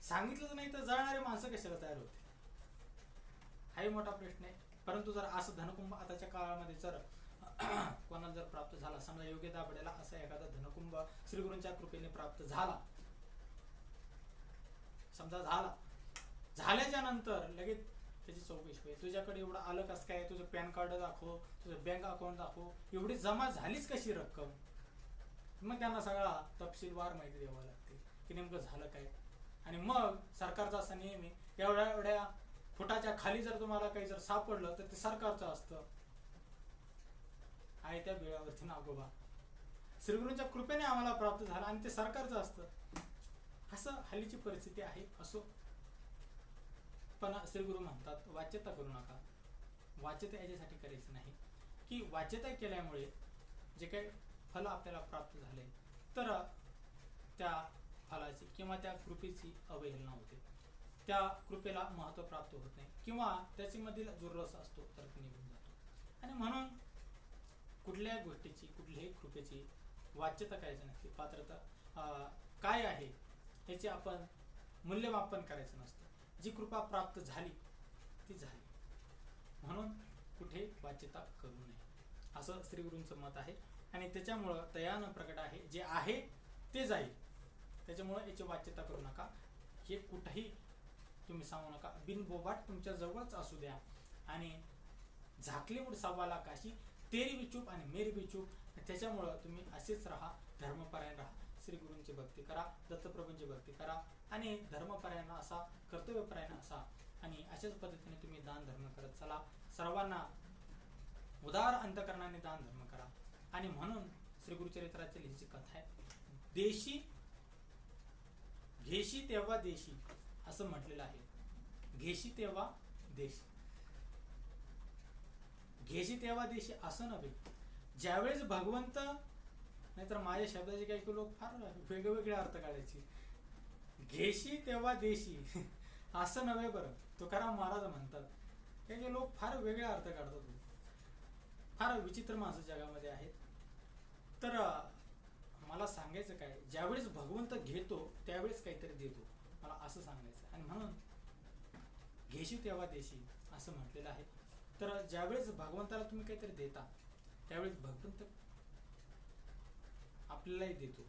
सांगितलंच नाही तर जळणारी माणसं कशाला तयार होते हाही मोठा प्रश्न आहे. परंतु जर असं धनकुंभ आताच्या काळामध्ये जर कोणाला जर प्राप्त झाला, समजा योग्य दाबड्याला असा एखादा धनकुंभ श्रीगुरूंच्या कृपेने प्राप्त झाला, समजा झाल्याच्या नंतर लगेच त्याची चौकशी होईल. तुझ्याकडे एवढं आलं कसं काय? तुझं पॅन कार्ड दाखव, तुझं बँक अकाउंट दाखव, एवढी जमा झालीच कशी रक्कम? मग त्यांना सगळा तपशीलवार माहिती द्यावं लागते की नेमकं झालं काय. आणि मग सरकारचा असा नियम आहे, एवढ्या फुटाच्या खाली जर तुम्हाला काही जर सापडलं तर ते सरकारचं असतं. आहे त्या वेळावरती नागोबा श्रीगुरूंच्या कृपेने आम्हाला प्राप्त झाला आणि ते सरकारचं असतं. असं हल्लीची परिस्थिती आहे. असो, पण श्रीगुरू म्हणतात वाच्यता करू नका. वाच्यता याच्यासाठी करायची नाही की वाच्यता केल्यामुळे जे काही फल आपल्याला प्राप्त झाले तर त्या फलाची किंवा त्या कृपेची अवहेलना होते, त्या कृपेला महत्त्व प्राप्त होत नाही किंवा त्याची मधील जो रस असतो तर तो निघून जातो. आणि म्हणून कुठल्याही गोष्टीची, कुठल्याही कृपेची वाच्यता करायची नसते. पात्रता काय आहे याचे आपण मूल्यमापन करायचं नसतं. जी कृपा प्राप्त झाली ती झाली, म्हणून कुठे वाच्यता करू नये असं श्रीगुरूंचं मत आहे. आणि त्याच्यामुळं तयानं प्रकट आहे, जे आहे ते जाईल. त्याच्यामुळं याची वाच्यता करू नका. हे कुठेही तुम्ही सांगू नका. बिनबोबाट तुमच्या जवळच असू द्या आणि झाकली उड सव्वा लाखाशी, तेरी बी चूप आणि मेरी बी चूप. त्याच्यामुळं तुम्ही असेच राहा, धर्मपरायण राहा, श्रीगुरूंची भक्ती करा, दत्तप्रभूंची भक्ती करा आणि धर्मपरायण असा, कर्तव्यपरायण असा आणि अशाच पद्धतीने तुम्ही दान धर्म करत चला. सर्वांना उदार अंतकरणाने दान धर्म करा. आणि म्हणून श्री गुरुचरित्राची लिहिची कथा आहे, देशी घेशी तेव्हा देशी असं म्हटलेलं आहे. घेशी तेव्हा देशी, घेशी तेव्हा देशी असं नव्हे. ज्यावेळेस भगवंत, नाहीतर माझ्या शब्दाचे काही लोक फार वेगवेगळे अर्थ काढायचे. घेशी तेव्हा देशी असं नव्हे बरं, तुकाराम महाराज म्हणतात. काही लोक फार वेगळे अर्थ काढतात, फार विचित्र माणसं जगामध्ये आहेत. तर मला सांगायचं काय, ज्यावेळेस भगवंत घेतो त्यावेळेस काहीतरी देतो, मला असं सांगायचं. आणि म्हणून घेशी तेव्हा देशी असं म्हटलेलं आहे. तर ज्यावेळेस भगवंताला तुम्ही काहीतरी देता त्यावेळेस भगवंत आपल्यालाही देतो.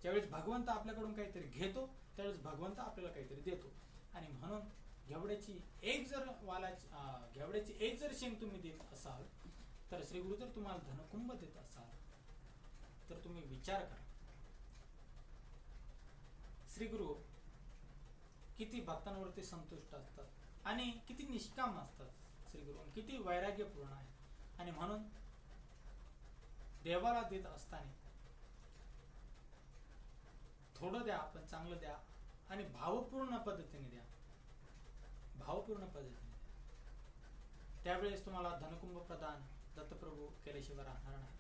ज्यावेळेस भगवंत आपल्याकडून काहीतरी घेतो त्यावेळेस भगवंत आपल्याला काहीतरी देतो. आणि म्हणून घेवड्याची एक जर शेंग तुम्ही देत असाल तर श्रीगुरु जर तुम्हाला धनकुंभ देत असाल तर तुम्ही विचार करा, श्रीगुरु किती भक्तांवरती संतुष्ट असतात आणि किती निष्काम असतात. श्रीगुरु किती वैराग्यपूर्ण आहे. आणि म्हणून देवाला देत असताना थोडं द्या, पण चांगलं द्या आणि भावपूर्ण पद्धतीने द्या, भावपूर्ण पद्धतीने. त्यावेळेस तुम्हाला धनकुंभ प्रदान दत्तप्रभू केल्याशिवाय राहणार नाही.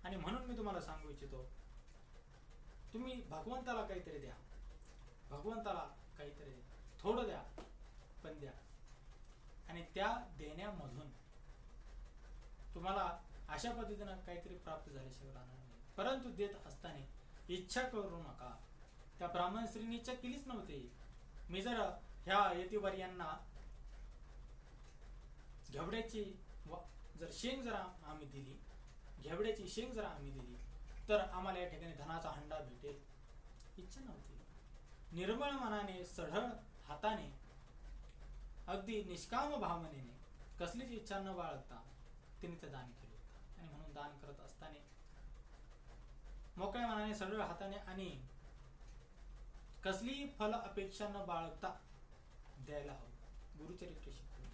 आणि म्हणून मी तुम्हाला सांगू इच्छितो, तुम्ही भगवंताला काहीतरी द्या, भगवंताला काहीतरी द्या, थोडं द्या पण द्या. आणि त्या देण्यामधून तुम्हाला अशा पद्धतीनं काहीतरी प्राप्त झाल्याशिवाय राहणार नाही. परंतु देत असताना इच्छा करू नका. त्या ब्राह्मण स्त्रीने इच्छा केलीच नव्हती. मी जर ह्या यतिवर्यांना घेवड्याची जर शेंग जर आम्ही दिली, घेवड्याची शेंग जर आम्ही दिली तर आम्हाला या ठिकाणी धनाचा हंडा भेटेल, इच्छा नव्हती. निर्मळ मनाने, सढळ हाताने अगदी निष्काम भावनेने कसलीच इच्छा न बाळगता तिने ते दान केले होते. आणि म्हणून दान करत असताना मोकळ्या मनाने, सरळ हाताने आणि कसलीही फल अपेक्षा न बाळगता द्यायला हवं. गुरुचरित्र शिकवते.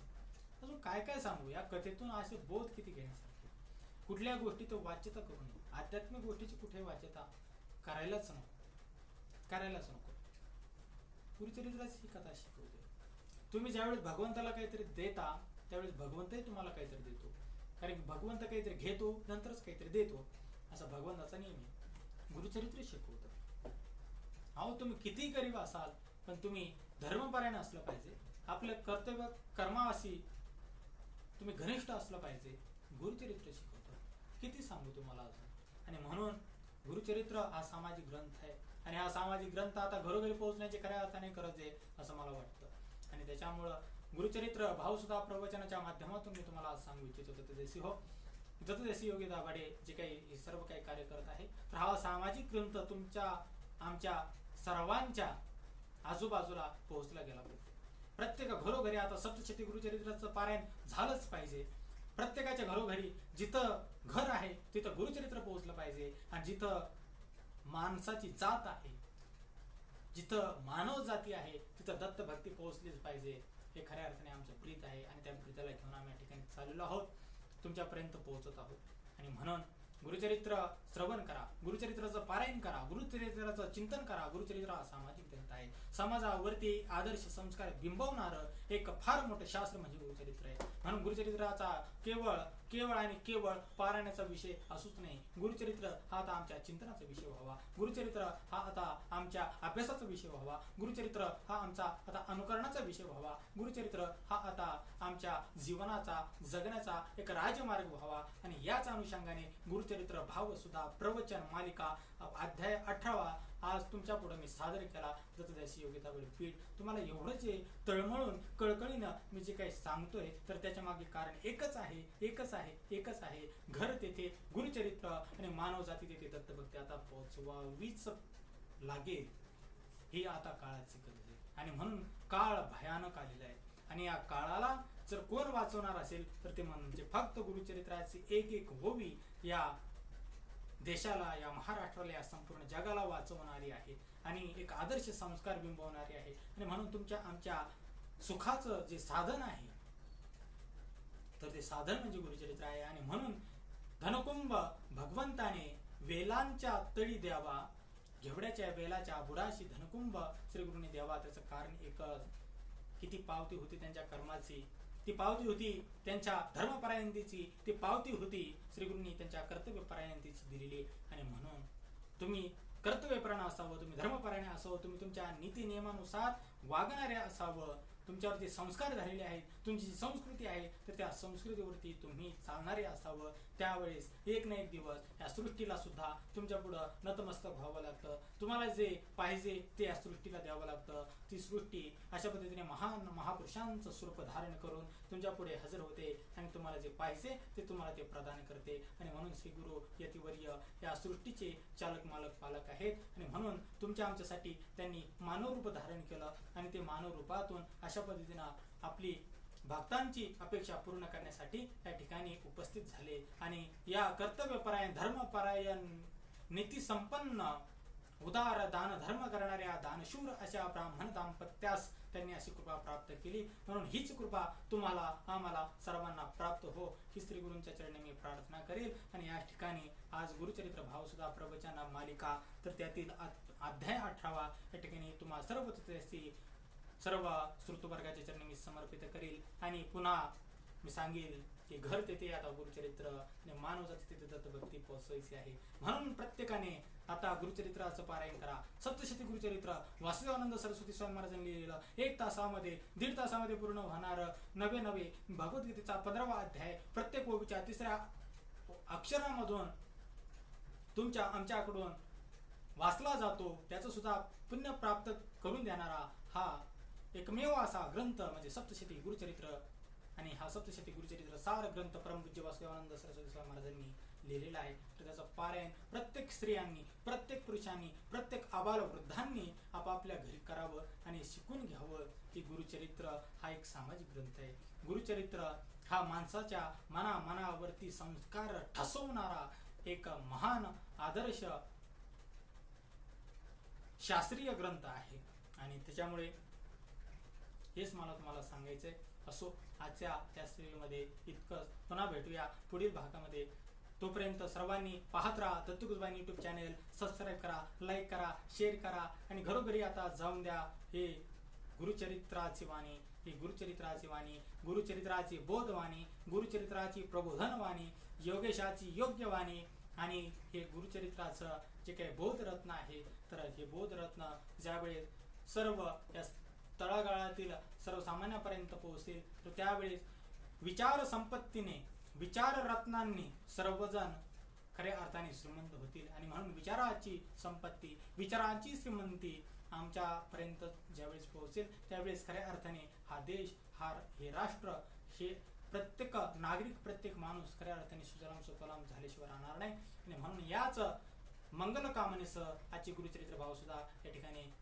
अजून काय काय सांगू या कथेतून, असे बोध किती घेण्यासारखे. कुठल्या गोष्टी तो वाच्यता करू नये. आध्यात्मिक गोष्टीची कुठे वाच्यता करायलाच नको. गुरुचरित्राची ही कथा शिकवते. तुम्ही ज्यावेळेस भगवंताला काहीतरी देता त्यावेळेस भगवंतही तुम्हाला काहीतरी देतो. कारण की भगवंत काहीतरी घेतो नंतरच काहीतरी देतो, असा भगवंताचा नियम आहे. गुरुचरित्र शिकवतं. अहो तुम्ही कितीही गरीब असाल पण तुम्ही धर्मपरायण असलं पाहिजे. आपलं कर्तव्य कर्मावासी तुम्ही घनिष्ठ असलं पाहिजे. गुरुचरित्र शिकवतं. किती सांगू तुम्हाला अजून. आणि म्हणून गुरुचरित्र हा सामाजिक ग्रंथ आहे. आणि हा सामाजिक ग्रंथ आता घरोघरी पोहोचण्याची खऱ्या अर्थाने गरज आहे असं मला वाटतं. आणि त्याच्यामुळं गुरुचरित्र भावसुद्धा प्रवचनाच्या माध्यमातून मी तुम्हाला आज सांगू इच्छितो. दत्तदेसी योगी दाभाडे जे काही सर्व काही कार्य करत आहे, तर हा सामाजिक ग्रंथ तुमच्या आमच्या सर्वांच्या आजूबाजूला पोहोचला गेला पाहिजे. प्रत्येक घरोघरी आता सप्तशती गुरुचरित्राचं पारायण झालंच पाहिजे. प्रत्येकाच्या घरोघरी जिथं घर आहे तिथं गुरुचरित्र पोहोचलं पाहिजे. आणि जिथं माणसाची जात आहे, जिथं मानव जाती आहे, तिथं दत्त भक्ती पोहोचलीच पाहिजे. हे खऱ्या अर्थाने आमचं प्रीत आहे. आणि त्या प्रीताला घेऊन आम्ही या ठिकाणी चाललेलो आहोत, तुमच्यापर्यंत पोहोचत आहोत. आणि म्हणून गुरुचरित्र श्रवण करा, गुरुचरित्राचं पारायण करा, गुरुचरित्राचं चिंतन करा. गुरुचरित्र हा सामाजिक ग्रंथ आहे. समाजावरती आदर्श संस्कार बिंबवणारं एक फार मोठं शास्त्र म्हणजे गुरुचरित्र आहे. म्हणून गुरुचरित्राचा केवळ आणि केवळ पारायणाचा विषय असूच नाही. गुरुचरित्र हा आता आमच्या चिंतनाचा विषय व्हावा. गुरुचरित्र हा आता आमच्या अभ्यासाचा विषय व्हावा. गुरुचरित्र हा आमचा आता अनुकरणाचा विषय व्हावा. गुरुचरित्र हा आता आमच्या जीवनाचा जगण्याचा एक राजमार्ग व्हावा. आणि याच अनुषंगाने गुरुचरित्र भाव सुद्धा प्रवचन मालिका अध्याय 18 आज तुमच्या पुढे मी सादर केला. दत्तदेसी योगी दाभाडे पीठ. तुम्हाला एवढं जे तळमळून कळकळीनं मी जे काही सांगतोय तर त्याच्या मागे कारण एकच आहे. घर तेथे गुरुचरित्र आणि मानव जाती तेथे दत्तभक्ती आता पोहोचवावीच लागेल. ही आता काळाची गरज आहे. आणि म्हणून काळ भयानक आलेला आहे. आणि या काळाला जर कोण वाचवणार असेल तर ते म्हणजे फक्त गुरुचरित्राची एक ओवी या देशाला, या महाराष्ट्राला, या संपूर्ण जगाला वाचवणारी आहे. आणि एक आदर्श संस्कार बिंबवणारी आहे. आणि म्हणून तुमच्या आमच्या सुखाचं जे साधन आहे तर ते साधन म्हणजे गुरुचरित्र आहे. आणि म्हणून धनकुंभ भगवंताने वेलांच्या तळी द्यावा, घेवड्याच्या वेलाच्या बुडाशी धनकुंभ श्रीगुरूंनी द्यावा. त्याचं कारण एकच, किती पावती होती त्यांच्या कर्माची, ती पावती होती त्यांच्या धर्मपरायणतेची, ती पावती होती श्रीगुरूंनी त्यांच्या कर्तव्यपरायणतेची दिलेली. आणि म्हणून तुम्ही कर्तव्यपरायण असावं, तुम्ही धर्मपरायण असावं, तुम्ही तुमच्या नीती नियमानुसार वागणारे असावं, तुमच्यावरती संस्कार झालेले आहेत, तुमची जी संस्कृती आहे तर त्या संस्कृतीवरती तुम्ही चालणारे असावं. त्यावेळेस एक ना एक दिवस या सृष्टीला सुद्धा तुमच्या पुढं नतमस्तक व्हावं लागतं. तुम्हाला जे पाहिजे ते या सृष्टीला द्यावं लागतं. ती सृष्टी अशा पद्धतीने महान महापुरुषांचं स्वरूप धारण करून तुमच्या पुढे हजर होते आणि तुम्हाला जे पाहिजे ते तुम्हाला ते प्रदान करते. आणि म्हणून श्री गुरु यतिवर्य या सृष्टीचे चालक मालक पालक आहेत. आणि म्हणून तुमच्या आमच्यासाठी त्यांनी मानव रूप धारण केलं आणि ते मानव रूपातून अशा पद्धतीनं आपली भक्तांची अपेक्षा पूर्ण करण्यासाठी या ठिकाणी उपस्थित झाले. आणि या कर्तव्यपरायण धर्मपरायण नीती संपन्न उदार दान धर्म करणाऱ्या दानशूर अशा ब्राह्मण दाम्पत्यास त्यांनी अशी कृपा प्राप्त केली. म्हणून हीच कृपा तुम्हाला आम्हाला सर्वांना प्राप्त हो ही श्री गुरूंच्या चरणी मी प्रार्थना करेल. आणि या ठिकाणी आज गुरुचरित्र भाव सुद्धा प्रवचन मालिका तर त्यातील अध्याय 18 या ठिकाणी तुम्हाला सर्व श्रोतृवर्गाच्या चरणी मी समर्पित करेल. आणि पुन्हा मी सांगेल की घर तेथे आता गुरुचरित्र आणि मानव जाती तेथे दत्तभक्ती पोहोचायची आहे. म्हणून प्रत्येकाने आता गुरुचरित्राचं पारायण करा. सप्तशती गुरुचरित्र वासुदेवानंद सरस्वती स्वामी महाराजांनी लिहिलेलं 1 तासामध्ये 1.5 तासामध्ये पूर्ण होणार नवे भगवद्गीतेचा 15वा अध्याय प्रत्येक ओवीच्या 3ऱ्या अक्षरामधून तुमच्या आमच्याकडून वाचला जातो. त्याचं सुद्धा पुण्य प्राप्त करून देणारा हा एकमेव असा ग्रंथ म्हणजे सप्तशती गुरुचरित्र. आणि हा सप्तशती गुरुचरित्र सार ग्रंथ परमपूज्य वासुदेवानंद सरस्वती स्वामी महाराजांनी लिहिलेलं आहे. तर त्याचं पारायण प्रत्येक स्त्रियांनी, प्रत्येक पुरुषांनी, प्रत्येक आबालवृद्धांनी आपापल्या घरी करावं आणि शिकून घ्यावं की गुरुचरित्र हा एक सामाजिक ग्रंथ आहे. गुरुचरित्र हा माणसाच्या मनावरती संस्कार ठसवणारा एक महान आदर्श शास्त्रीय ग्रंथ आहे. आणि त्याच्यामुळे हेच मला तुम्हाला सांगायचंय. असो, आजच्या या सेवेमध्ये इतकंच. पुन्हा भेटूया पुढील भागामध्ये. तोपर्यंत सर्वांनी पाहत राहा दत्तगुरुबाई यूट्यूब चॅनेल. सबस्क्राईब करा, लाईक करा, शेअर करा आणि घरोघरी आता जाऊन द्या हे गुरुचरित्राची वाणी, ही गुरुचरित्राची वाणी, गुरुचरित्राची बोधवाणी, गुरुचरित्राची प्रबोधनवाणी, योगेशाची योग्यवाणी आणि हे गुरुचरित्राचं जे काही बोधरत्न आहे. तर हे बोधरत्न ज्यावेळेस सर्व या तळागाळातील सर्वसामान्यापर्यंत पोहोचतील तर त्यावेळेस विचार संपत्तीने, विचार रत्नांनी सर्वजण खऱ्या अर्थाने श्रीमंत होतील. आणि म्हणून विचाराची संपत्ती, विचारांची श्रीमंती आमच्यापर्यंत ज्यावेळेस पोहोचेल त्यावेळेस खऱ्या अर्थाने हा देश, हे राष्ट्र, हे प्रत्येक नागरिक, प्रत्येक माणूस खऱ्या अर्थाने सुजलाम सुफलाम झाल्याशिवाय राहणार नाही. आणि म्हणून याच मंगल कामनेसह आजचे गुरुचरित्र भाव सुद्धा या ठिकाणी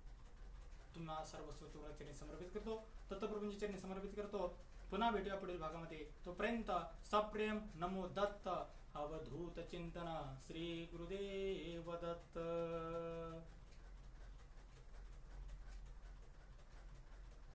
तुम्हाला सर्व चरणी समर्पित करतो, दत्तप्रभूंची चरणी समर्पित करतो. पुन्हा भेटूया पुढील भागामध्ये. तोपर्यंत सप्रेम नमो दत्त. अवधूत चिंतन श्री गुरुदेव दत्त.